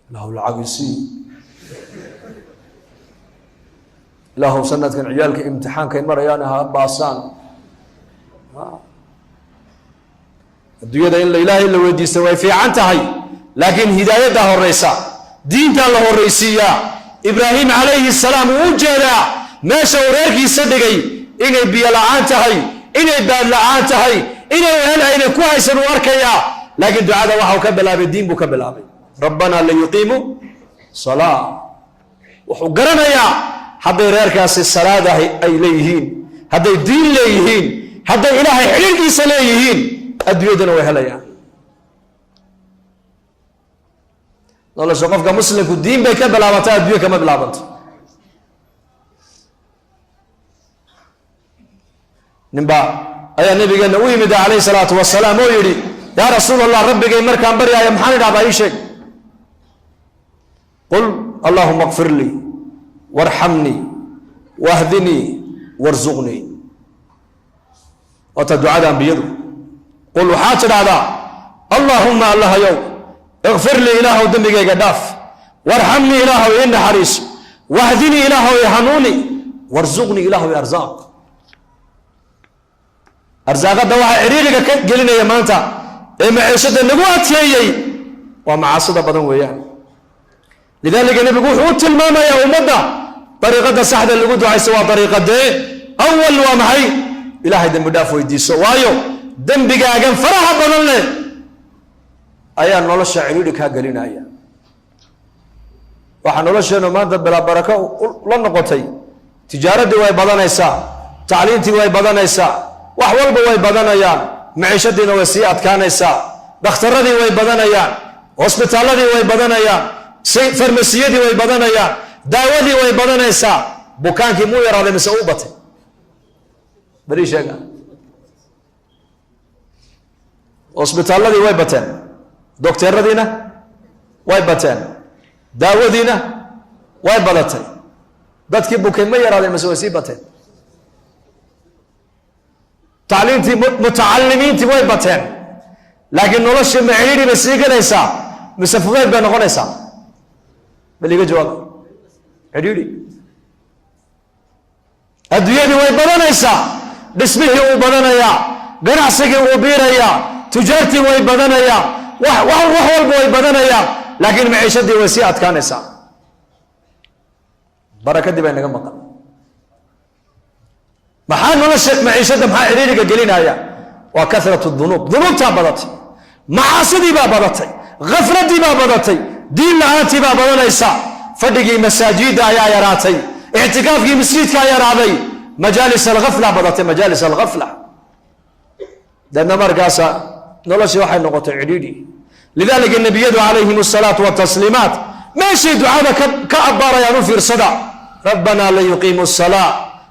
ilaahu lacag isii ilaahu sanadkan ciyaalka imtixaankay marayaan ha baasaan adduunyada in ilaahay la weydiista way fiican tahay laakiin hidaayadda horeysa diintaa la horeysiiyaa ibraahim calayhi salaam uu u jeedaa meesha uu reerkiisa dhigay inay biyo la-aan tahay inay baad la-aan tahay inay wehel ayna ku haysan uu arkayaa laakiin ducada waxau ka bilaabay diin buu ka bilaabay rabbanaa liyuqiimu salaa wuxuu garanayaa hadday reerkaasi salaada ay leeyihiin hadday diin leeyihiin hadday ilaahay xidhiirkiisa leeyihiin adduunyadana way helayaan nolosha qofka muslimku diin bay ka bilaabantaa adduunya kama bilaabanto ninba ayaa nabigeena u yimid calayhi salaatu wasalaam oo yidhi yaa rasuul allah rabbigay markaan baryaaya maxaan idhahdaa ii sheeg qul allahuma kfir lii warxamnii wahdinii warzuqnii waata ducada ambiyadu qul waxaad tidhahdaa allaahumma allahayow ikfir lii ilaahow dembigayga dhaaf warxamnii ilaahow ii naxariiso wahdinii ilaahow ii hanuuni warzuqnii ilaahow ii arsaaq arsaaqadda waxaa ciriiriga ka gelinaya maanta ee maciishada nagu adkeeyey waa macaasida badan weeyaan lidaalika nebigu wuxuu u tilmaamayaa ummadda dariiqadda saxda lagu ducayso waa dariiqadee awal waa maxay ilaahay dembi dhaaf weydiiso waayo dembigaagan faraha badan leh ayaa nolosha ciriiri kaa gelinaya waxaa nolosheenu maanta bilaa barako la noqotay tijaaradii way badanaysaa tacliintii way badanaysaa wax walba way badanayaan maciishadiina way sii adkaanaysaa dhakhtaradii way badanayaan hosbitaaladii way badanayaan farmasiyadii way badanayaan daawadii way badanaysaa bukaankii muu yaraaday mise uu batay bari sheega hosbitaaladii way bateen dokteeradiina way bateen daawadiina way badatay dadkii bukay ma yaraaday mise way sii bateen tacliintii mutacalimiintii way bateen laakiin noloshii maciiri bay sii galaysaa mise fudeyd bay noqonaysaa bal iga jawaab cidhiidhi adduunyadii way badanaysaa dhismihii uu badanayaa ganacsigii uu biirayaa tujaartii way badanayaa wax walba way badanayaa laakiin maciishadii way sii adkaanaysaa barakadii bay naga maqan maxaa nolosha maciishada maxaa cidhiidhiga gelinaya waa kasratu dunuub dunuubtaa badatay macaasidii baa badatay khafladii baa badatay diin la-aantii baa badanaysa fadhigii masaajida ayaa yaraatay ictikaafkii masjidkaa yaraaday majaalis alghafla badatay majaalis alghafla deedna markaasa noloshii waxay noqotay cidhiidhi lidalika nabiyadu calayhim asalaatu watasliimaat meeshay ducada ka abbaarayaan u fiirsada rabbana lan yuqiimu asalaa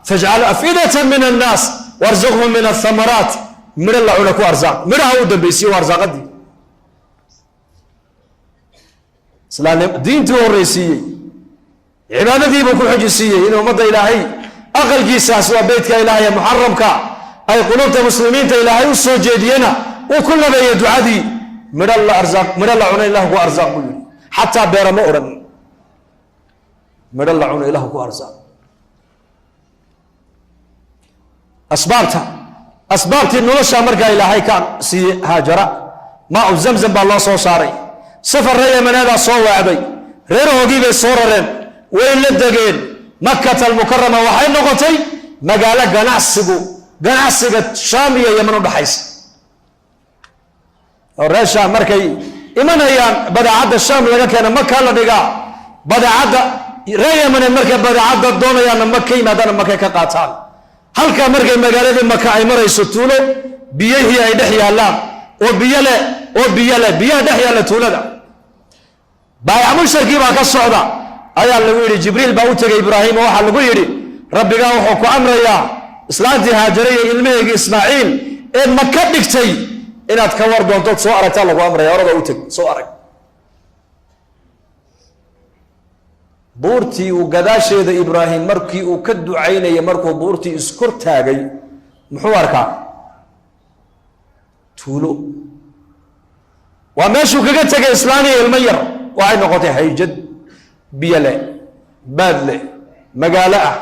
fajcal afidata min annaas warzuqhum min athamaraat midho la cuna ku arsaaq midhaha u dambaysiye waa arsaaqadii diintii u horreysiiyey cibaadadiibuu ku xojisiiyey in ummadda ilaahay aqalkiisaas waa beytka ilaahay muxaramka ay qulubta muslimiinta ilaahay u soo jeediyena uu ku nabeeyey ducadii midho la cuna ilahu ku arsaaq buu yidhi xataa beera ma odhan midho la cuna ilahu ku arsaaq asbaabtii nolosha markaa ilaahay ka siiyey haajara maa u zamzam baa loo soo saaray safar reer yamaneedaa soo waacday reerahoogii bay soo rareen way la degeen makkata almukarama waxay noqotay magaalo ganacsiga shaam iyo yaman u dhaxaysa oo reer shaam markay imanayaan badeecadda shaam laga keena makaa la dhigaa badeecadda reer yamaneed markay badeecadda doonayaanna maka yimaadaana makay ka qaataan halkaa markay magaaladii maka ay marayso tuulo biyihii ay dhex yaallaan oo biyaha dhex yaalla tuulada baayac musharkii baa ka socda ayaa lagu yidhi jibriil baa u tegay ibraahim oo waxaa lagu yidhi rabbigaa wuxuu ku amrayaa islaantii haajare iyo ilmaheygii ismaaciil ee maka dhigtay inaad ka war doontood soo aragtaa lagu amraya orada u teg soo arag buurtii uu gadaasheeda ibraahim markii uu ka ducaynayay markuu buurtii iskor taagay muxuu arkaa tuulo waa meeshuu kaga tegay islaaniya ilmo yar waxay noqotay hayjad biyo leh baad leh magaalo ah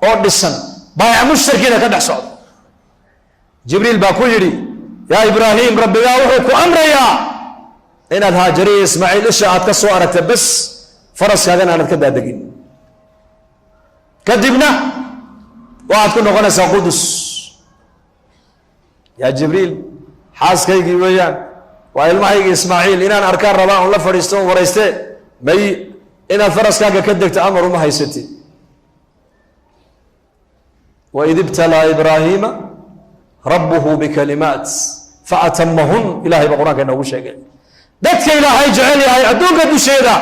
oo dhisan baayac mushtarkiina ka dhex socda jibriil baa ku yidhi yaa ibraahim rabbigaa wuxuu ku amrayaa inaad haajariya ismaaciil isha aad ka soo aragta bas faraskaagana aanad ka daadegin kadibna waxaad ku noqonaysaa qudus yaa jibriil xaaskaygii weeyaan waa ilmahaygii ismaaciil inaan arkaan rabaa un la fadhiisto un warayste may inaad faraskaaga ka degto amar uma haysati waid ibtalaa ibraahiima rabbuhu bikalimaat faatamahun ilahay baa qur-aanka inoogu sheegay dadka ilaahay jecel yahay adduunka dusheeda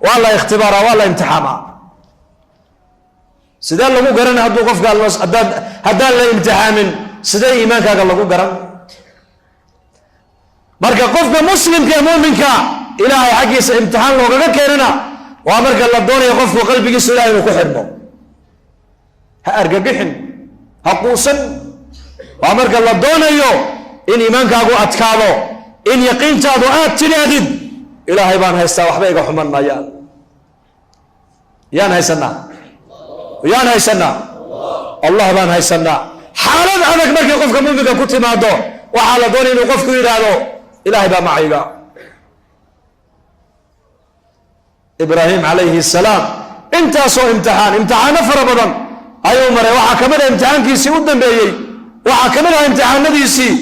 waa la ikhtibaara waa la imtixaamaa sidee lagu garan hadduu qofka haddaan la imtixaamin sidee iimaankaaga lagu garan marka qofka muslimka ee muuminka ilaahay xaggiisa imtixaan loogaga keenana waa marka la doonayo qofku qalbigiisa ilahay inuu ku xidhmo ha argagixin ha quusan waa marka la doonayo in iimaankaagu adkaado in yaqiintaadu aad tidhaahdid ilaahay baan haystaa waxba iga xuman maayaan yaan haysanaa allah baan haysanaa xaalad adag markii qofka muuminka ku timaado waxaa la doonaya inuu qofku yidhaahdo ilaahay baa macayga ibraahim calayhi salaam intaasoo imtixaano fara badan ayuu maray waxaa ka mid ah imtixaankiisii u dambeeyey waxaa ka mid ah imtixaanadiisii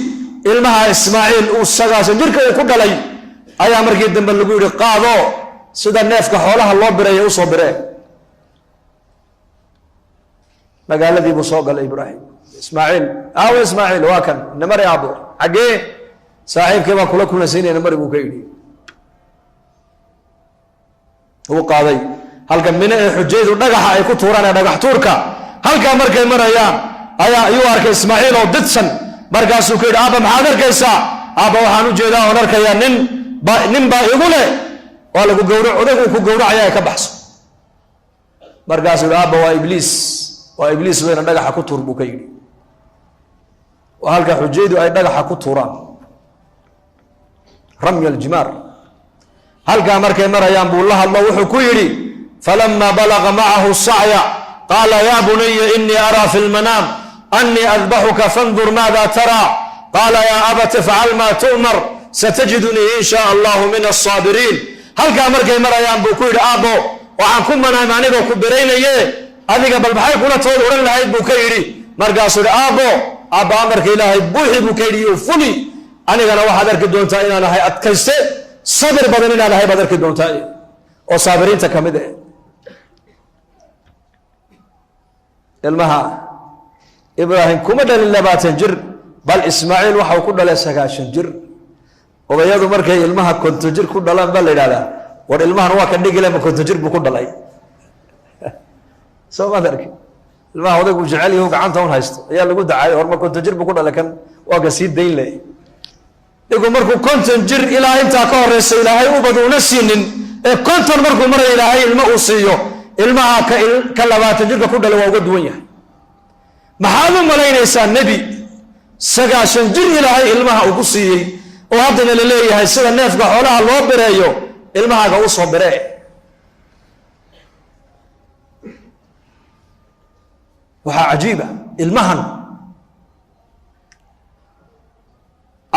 ilmaha ismaaciil uu 9 jirka uu ku dhalay ayaa markii dambe lagu yidhi qaado sida neefka xoolaha loo bireeyo u soo biree magaaladii buu soo galay ibraahim ismaaciil aawe ismaaciil waa kan namari aabo xaggee saaxiibkii baa kula kulansiinaya namari buu ka yidhi uu qaaday halka mine ee xujaydu dhagaxa ay ku tuuraan ee dhagax tuurka halkaa markay marayaan ayuu arkay ismaaciil oo didsan markaasuu ku yidhi aabba maxaad arkaysaa aabba waxaan u jeedaa oon arkayaa nin baa igu leh waa lagu gawrac odagu ku gawracaya ay ka baxso markaasuu yidhi aabba waa ibliis weyna dhagaxa ku tuur buu ka yidhi waa halka xujaydu ay dhagaxa ku tuuraan ramya aljimaar halkaa markay marayaan buu la hadlo wuxuu ku yidhi falama balaga macahu sacya qaala yaa bunaya inii araa fi lmanaam anii adbaxuka fandur maada taraa qaala yaa abati ifcal maa tu'mar satajidunii in shaa allahu min asaabiriin halkaa markay marayaan buu ku yidhi aabbo waxaan ku manaamay anigoo ku biraynaye adiga bal maxay kula tood odhan lahayd buu ka yidhi markaasuu yidhi aabbo amarka ilaahay buuxi buu ka yidhi iyo fuli anigana waxaad arki doontaa inaan ahay adkayste sabir badan inaan ahay baad arki doontaa oo saabiriinta ka mid ilmaha ibraahim kuma dhalin 20 jir bal ismaaciil waxau ku dhalay 90 jir odayadu markay ilmaha 50 jir ku dhalaan baa la yidhahdaa war ilmahan waa ka dhigile ma 50 jir buu ku dhalay soo ma darki ilmaha odaygu jecel yahay gacanta un haysto ayaa lagu dacay hor ma 50 jir buu ku dhalay kan waa ka sii dayn leh igu markuu 50 jir ilaa inta ka horeysa ilaahay u baduuna siinin ee 50 markuu maray ilaahay ilma uu siiyo ilmaha ka 20 jirka ku dhalay waa uga duwan yahay maxaad u malaynaysaa nebi 90 jir ilaahay ilmaha uu ku siiyey oo haddana la leeyahay sida neefka xoolaha loo bireeyo ilmahaaga u soo biree waxaa cajiiba ilmahan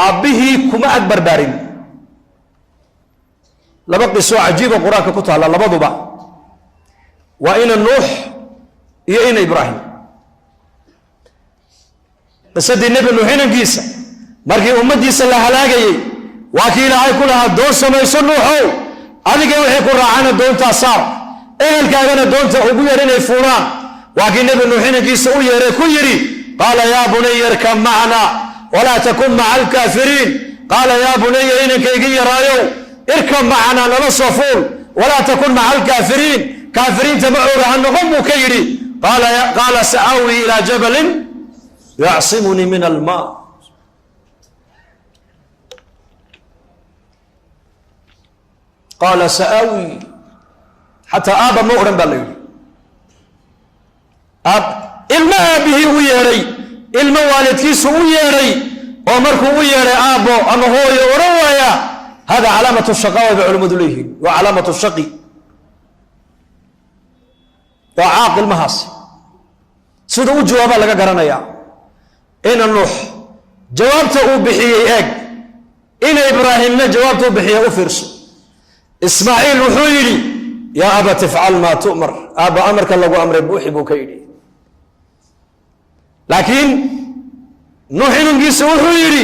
aabbihii kuma ag barbaarin laba qisoo cajiiba qur-aanka ku taalla labaduba waa ina nuux iyo ina ibraahim qisadii nebi nuux inankiisa markii ummaddiisa la halaagayey waa kii ilaahay ku lahaa doon samayso nuuxow adiga wixii ku raacana doontaa saar ehelkaagana doonta ugu yeer inay fuulaan waa kii nebi nuux inankiisa u yeeray ku yidhi qaala yaa bunaya irkab macna walaa takun maca alkaafiriin qaala yaa bunaya inankaygii yaraayow irkab macna nala soo fuul walaa takun maca alkaafiriin kaafiriinta ma ooga ha noqon buu ka yidhi qaala sa'aawi ilaa jabalin yacsimunii min almaa qaala sa'aawi xataa aabba ma odhan baa la yidhi ilmo aabbihii u yeedhay ilmo waalidkiisu u yeedhay oo markuu u yeedhay aabbo ama hooyo odhan waaya hada calaamatu shaqaawa bay culimmadu leeyihiin waa calaamatu shaqi waa caaq ilmahaasi sida u jawaabaa laga garanayaa ina nuux jawaabta uu bixiyey eeg ina ibraahimna jawaabta uu bixiye u fiirso ismaaciil wuxuu yidhi yaa abati ifcal maa tu'mar aabba amarka lagu amray buuxi buu ka yidhi laakiin nuux inankiisa wuxuu yidhi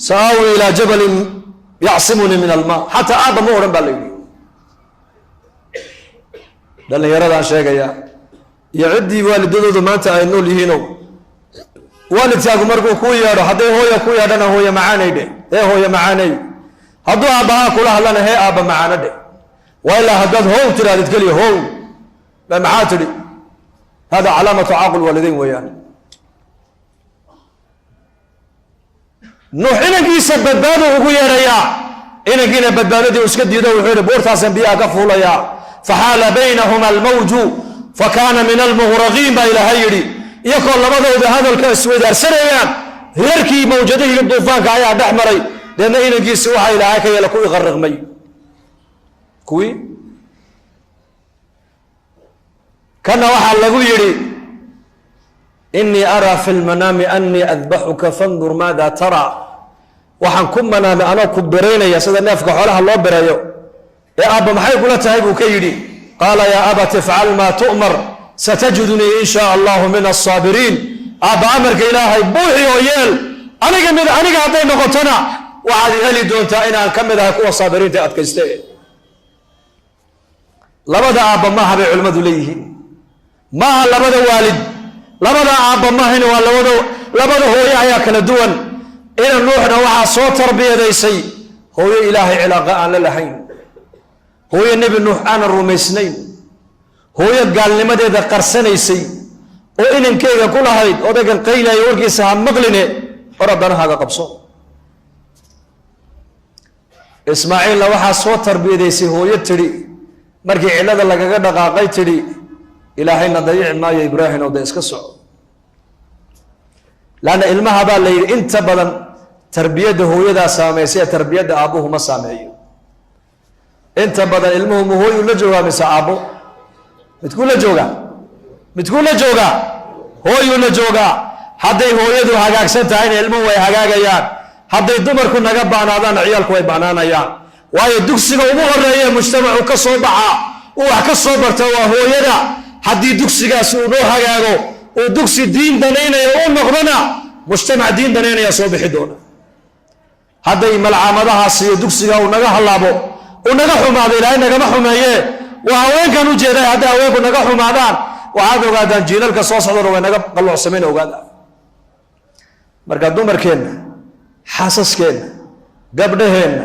sa'aawi ilaa jabalin yacsimunii min almaa xataa aabba ma odhan baa la yidhi dhallinyaradaan sheegaya iyo ciddii waalidadoodu maanta ay nool yihiinow waalidkaagu markuu kuu yeedho hadday hooya ku yeedhana hooye macaanay dheh hooye macaanay hadduu aabbahaa kula hadlana hee aabba macaano dheh waa ilaa haddaad how tirahdid keliya how ba maxaa tidhi hada calaamatu caaqul waalidayn weeyaan nuux inankiisa badbaadu ugu yeedhayaa inankiina badbaadadii u iska diido wuxuu yidhi buurtaasan biyaha ka fuulayaa faxaala baynahuma almawju fakaana min almughraqiin baa ilaahay yidhi iyakoo labadooda hadalka isweydaarsanayaan hirarkii mawjadihii duufaanka ayaa dhex maray deedna inankiisi waxaa ilaahay ka yeela kuwii qarriqmay kuwii kana waxaa lagu yidhi inii araa fi lmanaami anii adbaxuka fandur maada taraa waxaan ku manaamay anoo ku biraynaya sida neefka xoolaha loo birayo ee aabba maxay kula tahay buu ka yidhi qaala yaa abati ifcal maa tu'mar satajidunii in shaa allahu min asaabiriin aabba amarka ilaahay buuxi oo yeel aniga hadday noqotona waxaad heli doontaa inaan ka mid ahay kuwa saabiriinta adkayste labada aabba maaha bay culimmadu leeyihiin maaha labada waalid labada aabba maahan waa labada hooyo ayaa kala duwan ina nuuxna waxaa soo tarbiyadaysay hooyo ilaahay cilaaqa aan la lahayn hooyo nebi nuux aanan rumaysnayn hooyo gaalnimadeeda qarsanaysay oo inankeyga ku lahayd odaygan qaylaya warkiisa ha maqline or danahaaga qabso ismaaciilna waxaa soo tarbiyadaysay hooyo tidhi markii cillada lagaga dhaqaaqay tidhi ilaahayna dayici maayo ibraahim oo da iska soco laanna ilmaha baa la yidhi inta badan tarbiyadda hooyadaa saamaysa ee tarbiyadda aabbuhu ma saameeyo inta badan ilmuhu ma hooyuu la joogaa mise aabbo midkuu la joogaa hooyuu la joogaa hadday hooyadu hagaagsan tahayna ilmuhu way hagaagayaan hadday dumarku naga baanaadaanna ciyaalku way baanaanayaan waayo dugsiga ugu horeeya mujtamacu ka soo baxaa uu wax ka soo barta waa hooyada haddii dugsigaas uu noo hagaago uu dugsi diin danaynaya u noqdona mujtamac diin danaynaya soo bixi doona hadday malcaamadahaas iyo dugsiga uu naga hallaabo uu naga xumaado ilaahay nagama xumeeye waa haweenkan u jeeday hadday haweenku naga xumaadaan waxaad ogaadaan jiilalka soo socdana way naga qalloocsameyn ogaada marka dumarkeenna xaasaskeenna gabdhaheenna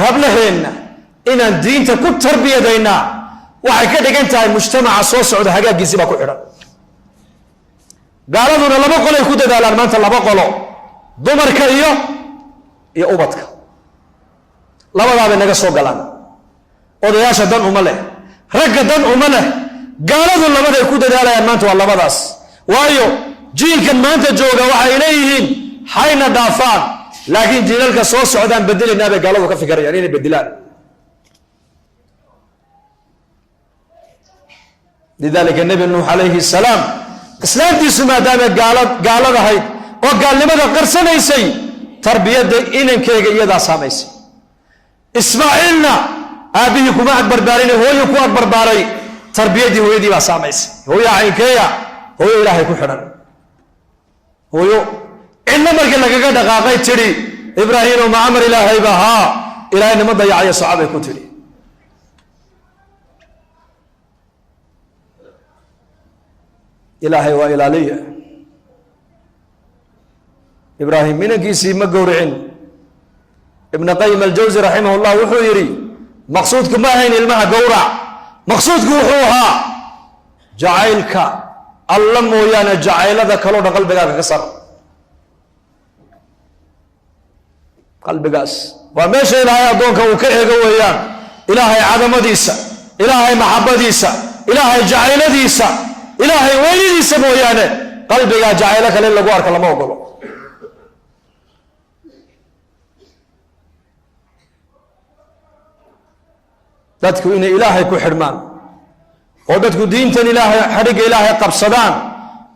hablaheenna inaan diinta ku tarbiyadaynaa waxay ka dhigan tahay mujtamaca soo socda hagaaggiisii baa ku xidhan gaaladuna laba qolay ku dadaalaan maanta laba qolo dumarka iyo ubadka labadaabay naga soo galaan odayaasha dan uma leh ragga dan uma leh gaaladu labaday ku dadaalayaan maanta waa labadaas waayo jiilkan maanta jooga waxay leeyihiin hayna dhaafaan laakiin jiilalka soo socdaan bedelaynaa bay gaaladu ka fikirayaan inay bedelaan lidaalika nebi nuux calayhi salaam islaamtiisu maadaamay gaalad ahayd oo gaalnimada qarsanaysay tarbiyadda inankeyga iyadaa saamaysay ismaaciilna aabbihii kuma agbarbaarin hooyo ku agbarbaaray tarbiyaddii hooyadii baa saamaysay hooyo caynkeeya hooyo ilaahay ku xidhan hooyo cidna markii lagaga dhaqaaqay tidhi ibraahiimo ma amar ilaahayba haa ilaahay nima dayacayo socabay ku tidhi ilaahay waa ilaaliya ibraahim inankiisii ma gowricin ibn qayim aljawsi raximah llah wuxuu yidhi maqsuudku ma ahayn ilmaha gowrac maqsuudku wuxuu ahaa jacaylka alla mooyaane jacaylada kaloo dhan qalbigaaga ka sar qalbigaas waa meesha ilaahay addoonka uu ka eego weeyaan ilaahay cadamadiisa ilaahay maxabadiisa ilaahay jacayladiisa ilaahay weynidiisa mooyaane qalbigaa jacaylo kale in lagu arko lama ogolo dadku inay ilaahay ku xidhmaan oo dadku diintan ilaahay xadhigga ilaahay qabsadaan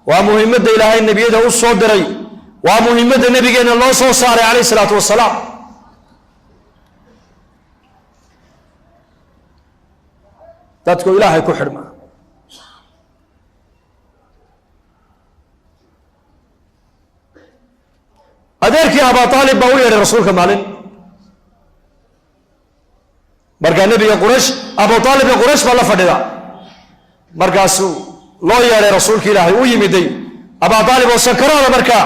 waa muhiimadda ilaahay nebiyada u soo diray waa muhiimadda nebigeenna loo soo saaray calayh isalaatu wasalaam dadku ilaahay ku xidhmaan adeerkii abaa aalib baa u yeedhay rasuulka maalin markaa nebiga quraysh abu aalibka quraysh baa la fadhida markaasuu loo yeedhay rasuulka ilaahay u yimiday abaa aalib oo sakaraada markaa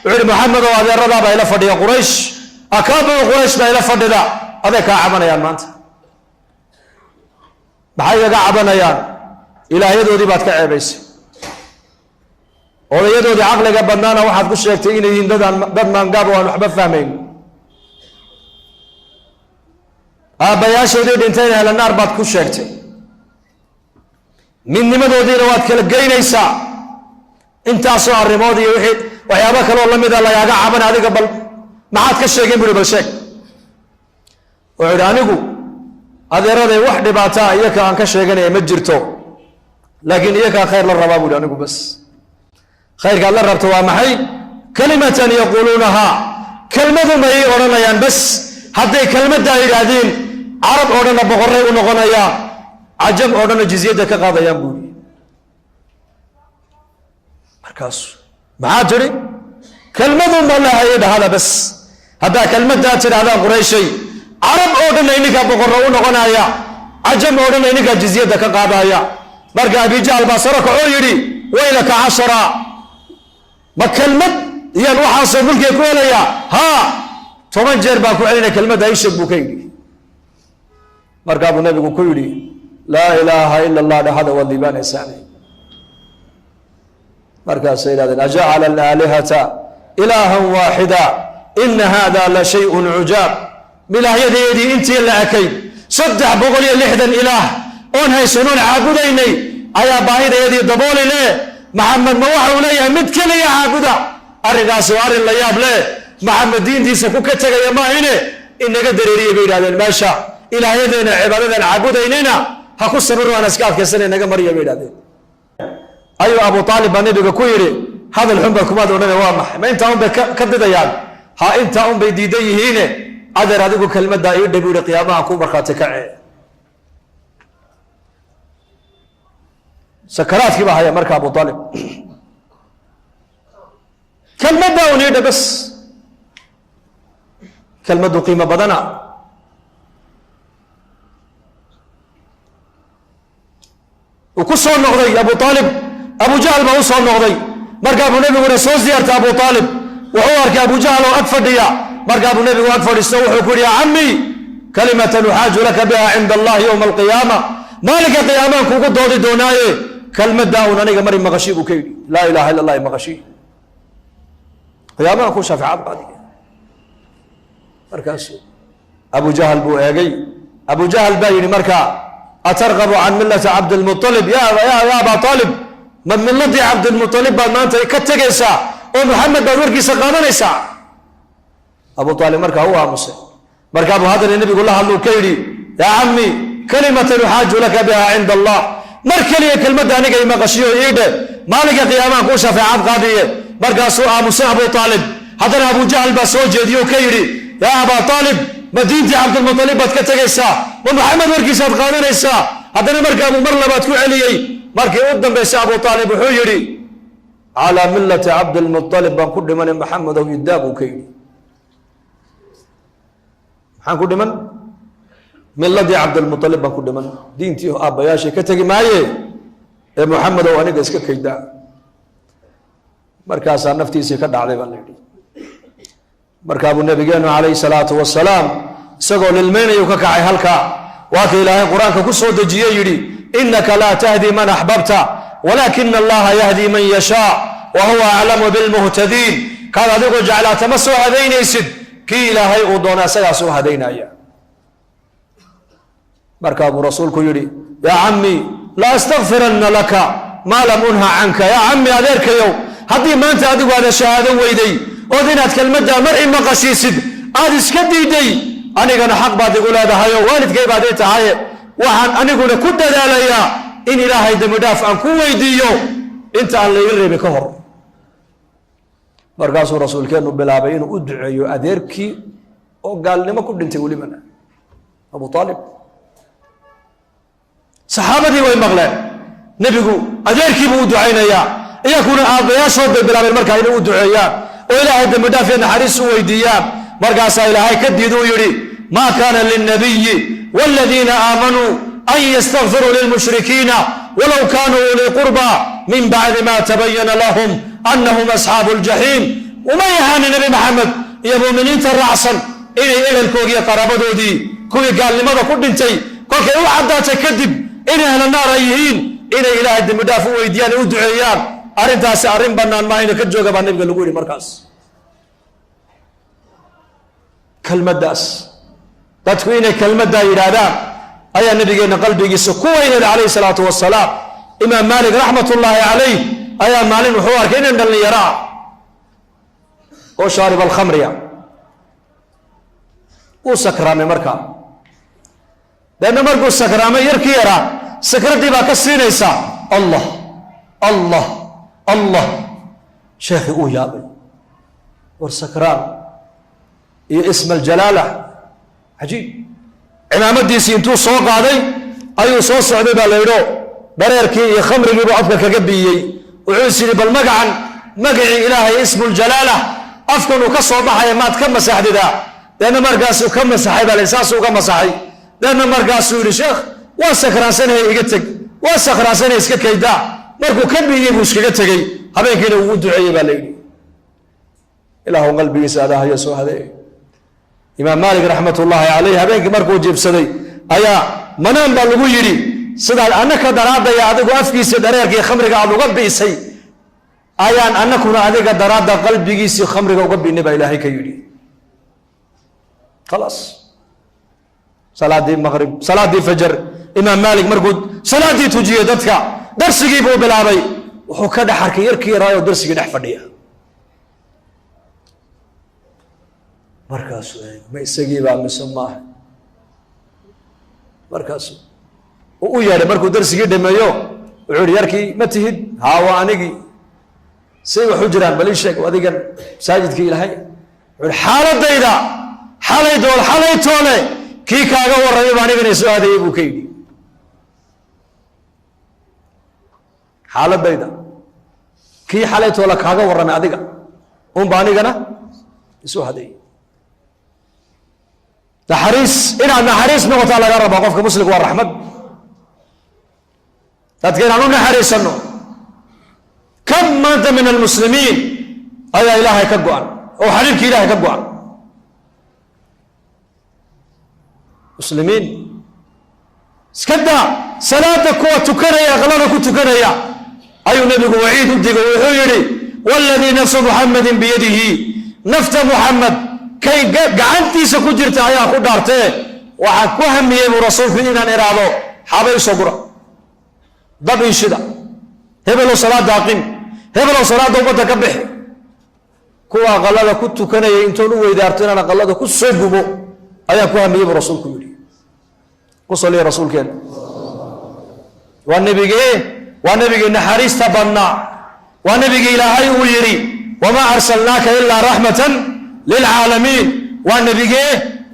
wuxuu ihi maxamed oo adeeradaa baa ila fadhiya quraysh akaabiru quraysh baa ila fadhida aday kaa cabanayaan maanta maxay igaga cabanayaan ilaahyadoodii baad ka ceebaysay odayadoodii caqliga badnaana waxaad ku sheegtay inay yihiin dad maangaab oo aan waxba fahmayn aabbayaashoodii dhintayna helanaar baad ku sheegtay midnimadoodiina waad kala geynaysaa intaasoo arrimood iyo wixii waxyaabo kaleoo la mida lagaaga cabanay adiga bal maxaad ka sheegeen buuhi bal sheeg wuxuu idhi anigu adeeraday wax dhibaataa iyaka aan ka sheeganaya ma jirto laakiin iyakaa khayr la rabaa buuhi anigu bas khayrkaad la rabto waa maxay kalimatan yaquuluunahaa kelmaduma ii odhanayaan bas hadday kelmaddaa yidhaahdeen carab oo dhanna boqorray u noqonayaan cajam oo dhanna jizyadda ka qaadayaan buuhi markaasu maxaa tidhi kelmadunba lahayay dhahada bas haddaa kelmaddaa tidhaahdaan qurayshay carab oo dhanna ininkaa boqorro u noqonaya cajam oo dhan ninka jizyada ka qaadaya marka Abi Jahl baa saraka oo yiri waylaka 10 ma kalmad iyaan waxa soo mulkay ku helaya ha 10 jeer baa ku celinay kalmada ay shab bukay marka Abu Nabigu ku yiri la ilaha illa Allah hada wadiban isani marka sayyidadan aj'ala al-alihata ilahan wahida in hada la shay'un ujab bilahyadi intii la akay 360 ilaah on haysanun caabudaynay ayaa baahideedii daboolile Muhammad ma waxa uu leeyahay mid kaliya caabuda arigaas oo arin la yaab leh Muhammad diintiisa ku ka tagaya ma ahine inaga dareeriye bay yiraahdeen meesha ilaahadeena cibaadadan caabudaynayna ha ku sabiro aan iska adkaysanay naga mariyo bay yiraahdeen ayu Abu Talib baa nabiga ku yiri hadal xun baa kuma doonay waa maxay ma inta bay ka didayaan ha inta bay diidan yihiin adeer adigu kelmadda ay dhabiyo qiyaamaha ku marxaati kacay sakaraadki baa haya marka Abu Talib kelmadda uu leeyahay bas kelmaddu qiimo badana ku soo noqday Abu Talib Abu Jahl baa soo noqday marka Abu Nabigu soo ziyaartay Abu Talib wuxuu arkay Abu Jahl oo ag fadhiya marka Abu Nabigu ag fadhiistay wuxuu ku yiri ammi kalimatan uhaju laka biha inda Allah yawm al-qiyamah malika qiyamah kugu doodi doonaaye kalmada uu aniga mari maqashi buu kaydi la ilaha illa Allah maqashi qiyamah ku shafaacad qaadiga markaas Abu Jahl buu eegay Abu Jahl baa yiri marka atarqabu an millati Abd al-Muttalib ya Abu Talib man millati Abd al-Muttalib baa maanta ka tagaysa oo Muhammad baa warkiisa qaadanaysa Abu Talib marka huwa aamusay marka Abu Hadar nabiga la hadluu ka yiri ya ammi kalimatan uhaju laka biha inda Allah markaliya kelmadda aniga ima qashiyo iide maalinka qiyaamaha ku shafaacad qaadiye markaas uu aamusay Abu Talib hadana Abu Jahl baa soo jeediyo ka yiri ya Abu Talib madiinti Abd al-Muttalib baad ka tagaysa oo Muhammad warkiisa qaadanaysa hadana marka Abu mar labaad ku celiyay markii uu dambeysay Abu Talib wuxuu yiri ala millati Abd al-Muttalib baan ku dhiman Muhammad oo yidaabu ka yiri waxaan ku dhiman millati Abd al-Muttalib baan ku dhiman diintii aabayaashay ka tagi maaye ee Muhammad oo aniga iska kayda markaas naftiisa ka dhacday baan leeyahay marka Abu Nabigeenu alayhi salaatu wassalaam isagoo lilmeenayo ka kacay halka waa ka Ilaahay Quraanka ku soo dajiyay yiri innaka la tahdi man ahbabta walakin Allah yahdi man yasha wa huwa a'lamu bil muhtadin kaad adigu jaclaata ma soo hadaynaysid ki Ilaahay uu doona asaga soo hadaynaya marka Abu Rasuulku yiri ya ammi la astaghfiranna laka ma lam unha anka ya ammi adeerkayo hadii maanta adigu aad shahaado weyday oo inaad kelmadda mar in maqashiisid aad iska diiday anigana xaq baad igu leedahay oo waalidkay baad tahay waxaan aniguna ku dadaalaya in Ilaahay dambi dhaaf aan ku weydiiyo inta aan la iga reebay ka hor markaasuu rasuulkeenu bilaabay inuu u duceeyo adeerkii oo gaalnimo ku dhintay waliba Abu Talib saxaabadii way maqleen nabigu adeerkii buu u duceynaya iyaguna aabayaashood bay bilaabeen markaa inuu u duceeyaan oo Ilaahay dambi dhaaf iyo naxariis u weydiiyaan markaas Ilaahay ka diido yiri ma kana lin-nabiyyi wal-ladina aamanu an yastaghfiru lil-mushrikeena walaw kanu uli qurba min ba'di ma tabayyana lahum annahum ashabul jahim wama yahana nabi Muhammad iyo muuminiinta raacsan inay ehelkoodii qarabadoodii kuwii gaalnimada ku dhintay kolkay u cadaatay kadib inay ahlan naar yihiin inay Ilaahay dambi dhaaf u weydiiyaan oo u duceeyaan arintaas arin banaan ma inay ka jooga baa nabiga lagu yiri markaas kalmadaas dadku inay kalmada yiraahdaan ayaa nabigeena qalbigiisa ku weynay alayhi salaatu wassalaam Imam Malik rahmatullahi alayhi ayaa maalin wuxuu arkay in dhalinyaro oo shaarib al-khamriya oo sakraamay markaa dadna markuu sakraamay yarkii yara sakradii baa ka siinaysa Allah Allah Allah sheekhi uu yaabay war sakraan iyo ism al-jalala ajiib imaamadiisi intuu soo qaaday ayuu soo socday baa leeyo bareerkii iyo khamrigii buu afka kaga biyay wuxuu siri bal magaci Ilaahay ism al-jalala afkan uu ka soo baxay maad ka masaxdida dadna markaas uu ka masaxay bal isaas uu ka masaxay dadna markaas uu yiri sheekh وسكراسنه يقتك وسكراسنه اسك كيدا مركو كبيي بو اسكغا تغي habeenkiina uu duceeyay baa leeyahay ilaahu qalbigiisa adaa ya soo haday imaam maalik rahmatullahi alayhi habeenkii markuu jibsaday ayaa manaan baa lagu yiri sida anaka daraadaya adigu afkiisa dareerkii khamriga aad uga biisay ayaan anakuna adiga daraada qalbigiisa khamriga uga biinay baa ilaahay ka yiri خلاص صلاه المغرب صلاه الفجر imaam maalik markuu salaadii tujiyo dadka darsigii buu bilaabay wuxuu ka dhaxarkay yarkii yaraayo darsigii dhex fadhiya markaas ma isagii baa misma markaas uu yeeray markuu darsigii dhameeyo wuxuu yarkii ma tihid haawa anigi say wuxuu jiraan bal sheeg adigan saajidkii ilaahay wuxuu xaaladayda xalay toole kii kaaga waramay baan anigana soo adeeyay buu ka yiri xaaladayda kii xalay toole kaaga waramay adiga baan anigana soo adeeyay تحريص إن عندنا حريص نقطة على جرب أقفك مسلم والرحمة تذكر عنه حريص إنه كم مات من المسلمين أي إله كجوان أو حريق إله كجوان مسلمين سكدا صلاتك وتكريا غلانك وتكريا أي نبي وعيد الدق وحيري والذي نفس محمد بيده نفت محمد كي قعنتي سكجرت يا أخو دارته وحكوهم يبو رسول فينا نرادو حابي صبرا ضبي شدا هبلو صلاة داقين هبلو صلاة دوبة كبح كوا غلالا كنت كان ينتونو ويدارتنا أنا غلالا كنت صببو أيا كوهم يبو رسول كيولي قصة لي رسول كين والنبي نحريس تبنى والنبي إلهي ويري وما أرسلناك إلا رحمة للعالمين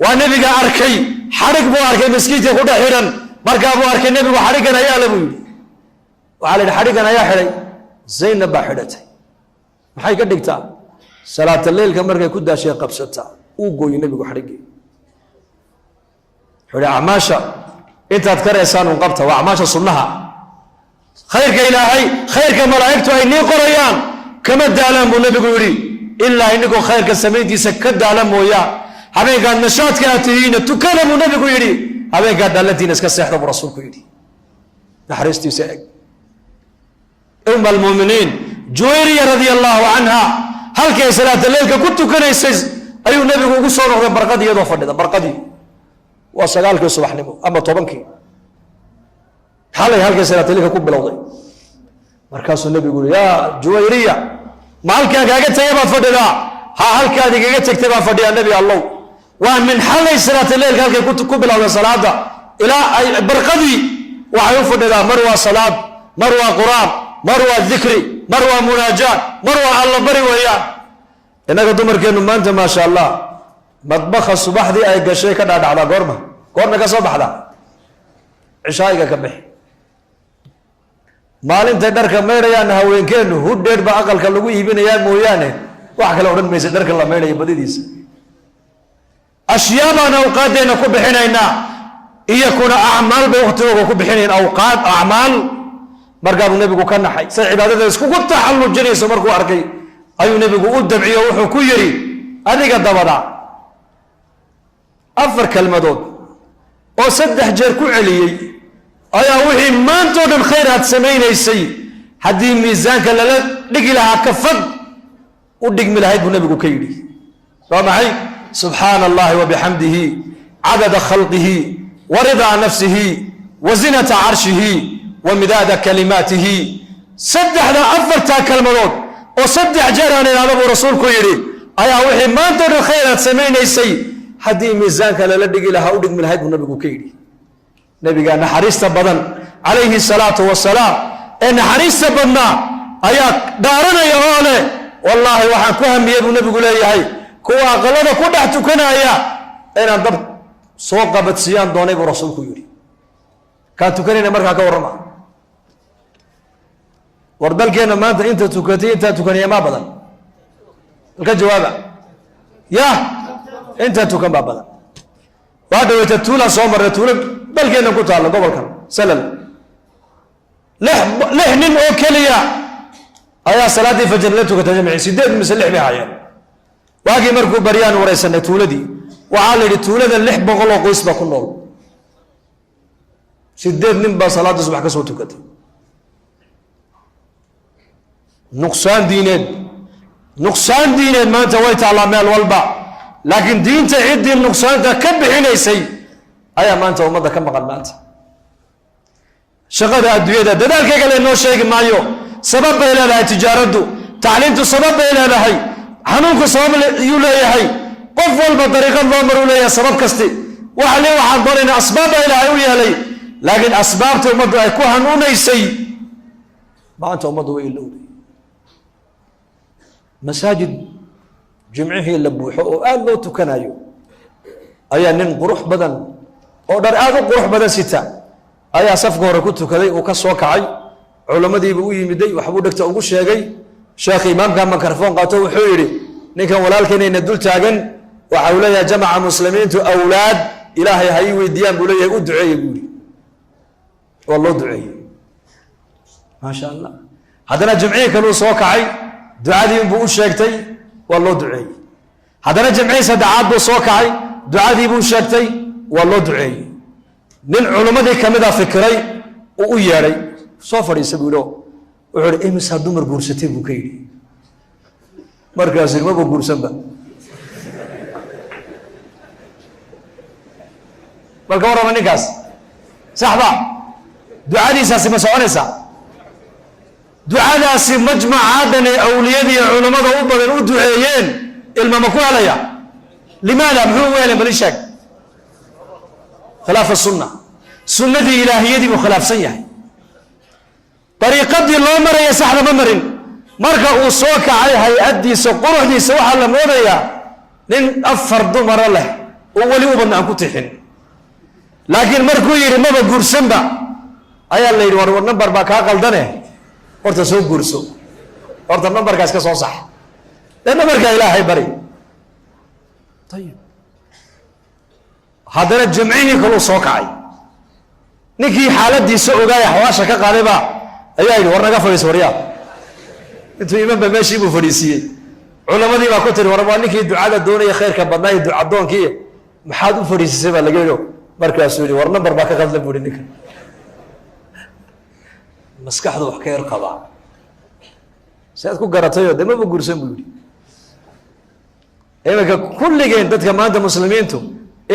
والنبي أركي حرق بو أركي مسكيتي خدا حيران مركا بو أركي النبي وحرقنا يا لبوي وعلى الحرقنا يا حري زينب حدتي maxay ka dhigtaa salaat leelka markay ku daashay qabsata uu gooyay nabigu xarigay xuri amaasha intaad kareysaan uu qabta waa amaasha sunnaha khayrka ilaahay khayrka malaa'iktu ay nii qorayaan kama daalan buu nabigu yiri إلا إنكم خير كسميتي سكد على مويا هبين قال نشاط كاتيين تكلموا نبيكم يدي هبين قال دلتي نسك السحر برسولكم يدي نحرستي سائق أم المؤمنين جويرية رضي الله عنها هل كي صلاة الليل كنت كنيسز أي نبي قصور وهذا برقدي يدو فردة برقدي وسقالك الصبح نمو أما طبنكي هل كي صلاة الليل كنت بلوضي مركز النبي يقول يا جويرية مالك كاجا تيبا فدلا هالكا دي كاجا تكتبا فديا النبي الله ومن حل صلاه الليل قال كنت قبل على صلاه الى برقدي وعيو فدلا مروى صلاه مروى قران مروى ذكر مروى مناجاه مروى الله بري ويا انك دمركن ما انت ما شاء الله مطبخ الصباح دي اي غشي كدادعدا غورما كسو بخدا عشايغا كبخ maalinta dharka meerayaan haweenkeenu hudheer ba aqalka lagu iibinayaan mooyaane wax kale oran maysa dharka la meeray badidiisa ashyaabana awqaadena ku bixinayna iyo kuna a'maal ba waqtiga ku bixinayna awqaad a'maal markaa nabigu ka naxay say cibaadada isku taxallujinayso markuu arkay ayuu nabigu u dabciyo wuxuu ku yiri adiga dabada afar kalmadood oo saddex jeer ku celiyay ayaa wixii maanta dhan khayraad sameeynayay hadii miisaanka la dhigi lahaa ka fad u dhigmi lahayd buu nabigu ka yiri waa maxay subhanallahi wa bihamdihi adada khalqihi wa rida nafsihi wa zinata arshihi wa midada kalimatihi saddexda afarta kalmadood oo saddex jeer aan ilaabo rasuulku yiri ayaa wixii maanta dhan khayraad sameeynayay hadii miisaanka la dhigi lahaa u dhigmi lahayd buu nabigu ka yiri نبينا نحرست بدن عليه الصلاة والسلام إن حرست بدنا أياك دارنا يا هلا والله وحن كهم يبو نبي قول هاي كوا غلنا كده تكنا يا أنا ضب سوق بتسيان دوني برسولك يوري كان تكني نمرك كورما وردل كنا ما أنت تكني ما بدن الجواب يا أنت تكن بدن بعد ويتتولا صومر تولب بل كنا كنت على قبل كان سلل لحن أوكليا أيا صلاة فجر لتو كتجمع سيدات مسلح بها يعني واقي مركو بريان وريسنا تولدي وعالي تولد اللح بغلو قيس بكنول سيدات نبا صلاة الصبح كسوتو كتي نقصان دينين ما تويت على مال والبا لكن دين تعد النقصان ده كبح ليسي أيا ما أنت ومضى كم غلمات شغل الدنيا ده ذلك قال إنه شيء ما يو سبب إلى لها تجارته تعليمته سبب إلى لها حنونك سبب يولا هي قفل بطريقة الله مرولة سبب كستي وعليه وحضرين أسباب إلى يولا لي لكن أسباب تومضى يكون حنون يسي ما أنت ومضى إلا مساجد جمعه اللبوحه وآن لو تكنايو أيا نن قروح بدن أو در آذو قروح بدن ستة أيا صفقه ركوتو كذي وكسوا كعي علماء دي بقوي مدي وحبودك تأوش يا جاي شيخ إمام كان ميكروفون قاتو حيري نكن ولكن يندل تاجن وحوله يا جماعة مسلمين تو أولاد إلهي هيوي ديان بقول يا أدعي يقولي والله أدعي ما شاء الله هذا جمعيه كانوا سوا كعي دعادي بقول شيكتي والله دعي هذا جمعيه سدعات بصوكعي دعادي بقول شيكتي والله دعي نن علماء دي كمدا فكري وياري صفر يسبيلو وعر امس هدمر غورستي بوكيدي مركز ما بغورسن با بل قورا منيكاس صحبا دعادي ساسي ما سوونيسا دعاء سي مجمع عادني أولياء علماء أوبر ودعيين الممكوا عليا لماذا هو وين بليشك خلاف السنة سنة إلهية دي وخلاف سيئة طريقة دي الله مرة يسحل ممرن مركا وصوك عليها يؤدي سقره دي سوحا لموضيا لن أفر دمر له أولي أوبر عن كتحن لكن مركو يرمى بقور سنبا أيا اللي يروار ونبر باكا قلدنه horta soo guurso horta numberkaas ka soo sax numberka ilaahay bari tayib hadana jamciini kale soo kacay ninkii xaaladiisa ogaay xawaasha ka qaaliba ayaa yiri war naga fadhiis wariyaa intuu imaanba meeshii buu fadhiisiyay culamadii baa ku tiri war waa ninkii ducada doonaya khayrka badnaa duca doonkii maxaad u fadhiisay baa laga yiri markaas uu yiri war number baa ka qadla buu ninka مسكحه وحكير قضاء سيدكو قرطيو ده ما بقرسن بيقولي إما كل جين دتك ما أنت مسلمينتو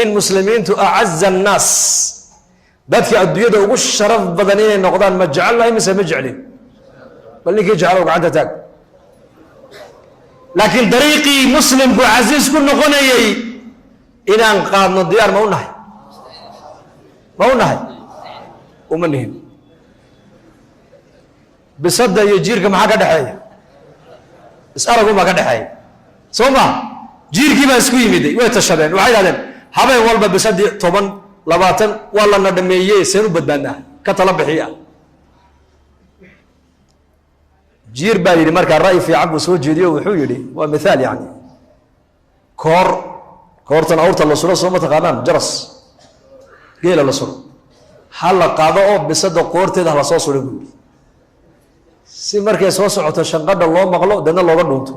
إن مسلمينتو أعز الناس دتك الدنيا ده وش شرف بدنين النقدان ما جعل الله يمسه مجعلين بل ليك يجعله وقعدة تاك لكن طريقي مسلم عزيز كل نقني إلى أن قام الديار ما هو نهي ومنهم بصدق يجيرك معك دحية اسألكم معك دحية ثم جيرك ما اسكوي مدي ويتشابهن وحيد هذا حبايب والله بصدق طبعا لباتن والله ندميه سنو بدنا كطلب حياة جير بالي مركز الرأي في عبد سوء جديو وحيدي ومثال يعني كورتنا أورت الله سورة صومة قانان جرس قيل الله سورة حل قاضي بصدق قورتي ده الله صوص يقول si markay soo socoto shanqadha loo maqlo dana looga dhunto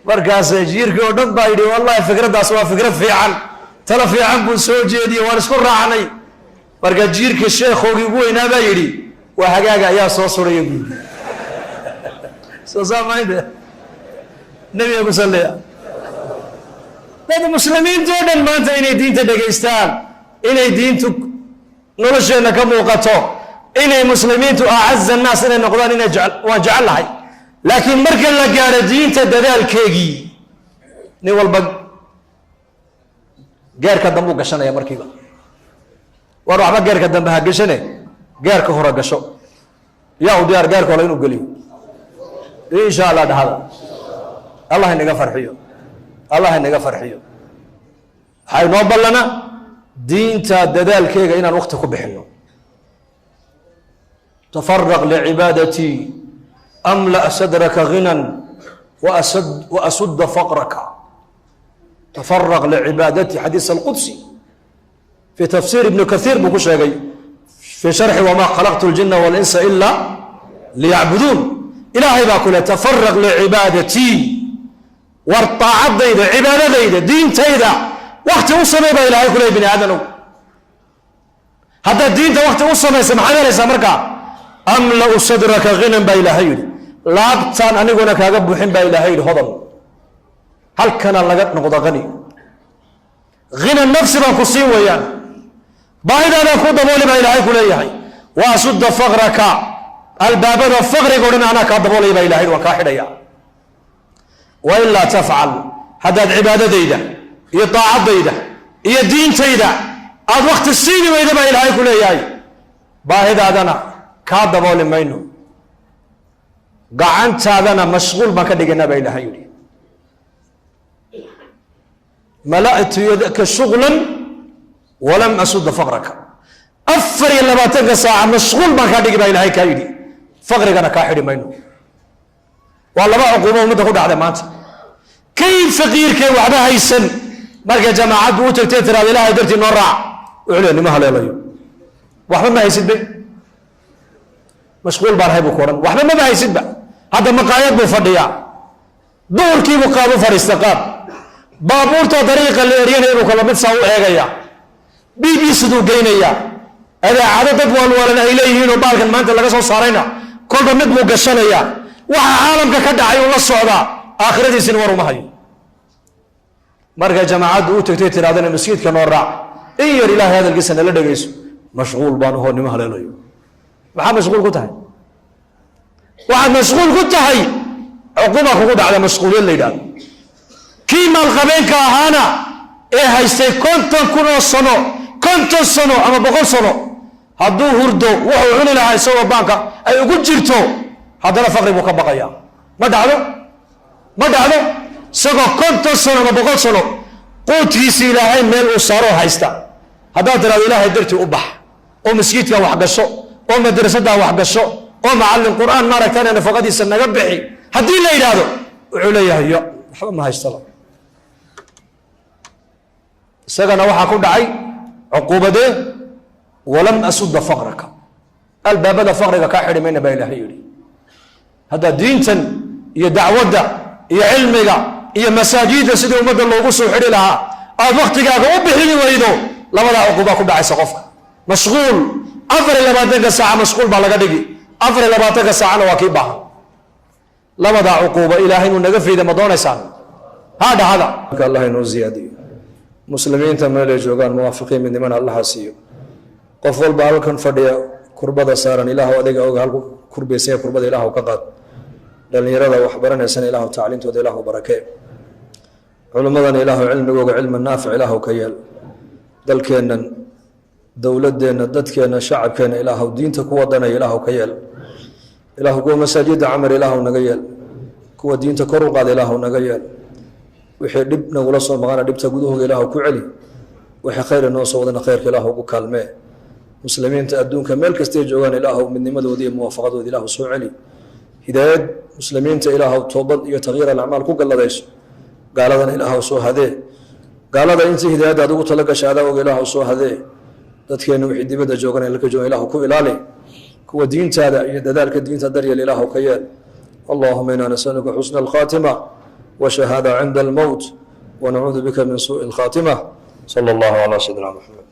markaas jiirkii oo dhan baa yidhi wallahi fikradaas waa fikrad fiican tala fiican buu soo jeediyey waan isku raacnay marka jiirkii sheekhoogii ugu weynaa baa yidhi waa hagaaga ayaa soo suraya buu soo saamaynde nabiga ku salliya dad muslimiinta oo dhan maanta inay diinta dhegaystaan inay diintu nolosheenna ka muuqato inay muslimiintu acazza الnaas inay noqdaan inay waan jecelahay laakiin marka la gaaro diinta dadaalkeegii nin walba gaarka dambu gashanaya markiiba war waxba gaarka dambe ha gashane gaarka hore gasho yaa u diyaar gaarka hore inuu geliyo insha Allah dhahada Allah inaga farxiyo Allah inaga farxiyo hay noo ballana diinta dadaalkeega inaan waqti ku bixino تفرغ لعبادتي أملأ صدرك غنى وأسد فقرك تفرغ لعبادتي حديث القدسي في تفسير ابن كثير بكشاقي في شرح وما خلقت الجن والإنس إلا ليعبدون إلهي باكل تفرغ لعبادتي والطاعة ديدا عبادة ديدا دين تيدا وقت وصمي با إلهي كل ابن آدم هذا الدين ده وقت وصمي سمحنا ليس مركا أملأ صدرك غنى با إلهي لا بتان أني قلنا كاقب بحين با إلهي هضم هل كان لقد نقض غني غنى النفس ما كسين ويان بايد أنا كود بولي با إلهي كل إيهي وأسد فغرك الباب الفغر قلنا أنا كاد بولي با إلهي وكاحد إياه وإلا تفعل هذا العبادة ديدا هي طاعة ديدا هي دين تيدا هذا وقت السين وإذا با إلهي كل إيهي بايد أنا كاد بولي مينو قعنت هذا مشغول ما كدقنا با إلهي ملأت يدك شغلا ولم أسد فقرك أفر إلا ما تلقى ساعة مشغول ما كان يجيب إلهي كايدي فقرك أنا كاحد منه والله ما عقوبة ومدى خد على مات كيف فقير كيف وعدها يسن مرقى جماعات بوتك تترى إلهي درتي نورع وعليني ما هلا يلي وحنا ما يسد به مشغول بارهي بكورا وحنا ما يسد به هذا مقايد بفضيع دور كي مقابل فريستقاب baabuurta dariiqa la eryanaya inuu kala mid saa u eegaya BBC duu geynaya idaacado dad walwalan ay leeyihiin oo baalkan maanta laga soo saarayna kolba mid buu gashanaya waxa caalamka ka dhacay uu la socdaa aakhiradiisina war uma hayo marka jamaacadu u tagtay tiraadana masjidka noo raac in yar ilaahay hadalkiisa la dhageyso mashquul baan oo nimo haleelayo waxa mashquul ku tahay waxa mashquul ku tahay uquba kugu dhacda mashquuliyad la yiraahdo كيما الغبين كهانا إيه هيستي كنتن سنو أما بقول سنو هدو هردو وحو عوني لها يسوى بانكا أي يقول جرتو هذا لا فقري بوكا بقايا ما دعلو سقو كنتن سنو أما بقول سنو قوت هيسي إلهي ميل أسارو هيستا هذا ترى إلهي درتي أبح ومسجدك وحقشو ومدرسة وحقشو ومعلم قرآن ما ركتان أنا فقدي سنة قبحي هدي اللي إلهي عليا هي حبا ما هيستلم سجن وحى كل دعي عقوبته ولم أسد فقرك الباب هذا فقرك كاحد من بيلهي هذا دينتا هي دعوة هي علمك هي مساجد سيدي ومد الله وقصوا حري لها وقتك أبحي ويدو لما لا عقوبة كل دعي سقفك مشغول أفر إلا باتك ساعة مشغول بالغدقي أفر إلا باتك ساعة وكيبها لما ذا عقوبة إلهي من نقف إذا مدون إسان هذا قال الله إنه زيادي مسلمين تمالي جوغان موافقين من دمان الله سيو قفول بالكن فديا كربة سارا إله وديك أو قال كربة سيا كربة إله وقضات لأن يرى وحبرنا سن إله تعليم تود إله وبركة علماء إله علم وعلم النافع إله كيال دل كأن دولة دين دت كأن شعب كأن إله ودين تقوى دنا إله كيال إله كو مساجد عمر إله ونجيل كو دين تكرر قاد إله ونجيل وحي دبنا ولا صوم معنا دبت جودوه إله كعلي وحي خير الناس ودنا خير إله وكالماء مسلمين تأدون كمال كستيج جوان إله من نمد ودي موافقة ودي إله سوء علي هداية مسلمين تإله توبض يتغير الأعمال كوك الله دايش قال هذا إله سوء هذا قال هذا أنت هداية هذا تلقى شهادة وإله سوء هذا تذكر وحي دبت جوان لك جو إله كو إلالي كو دين تادا ذلك الدين تدري الإله كيال اللهم إنا نسألك حسن الخاتمة وشهادة عند الموت ونعوذ بك من سوء الخاتمة صلى الله على سيدنا محمد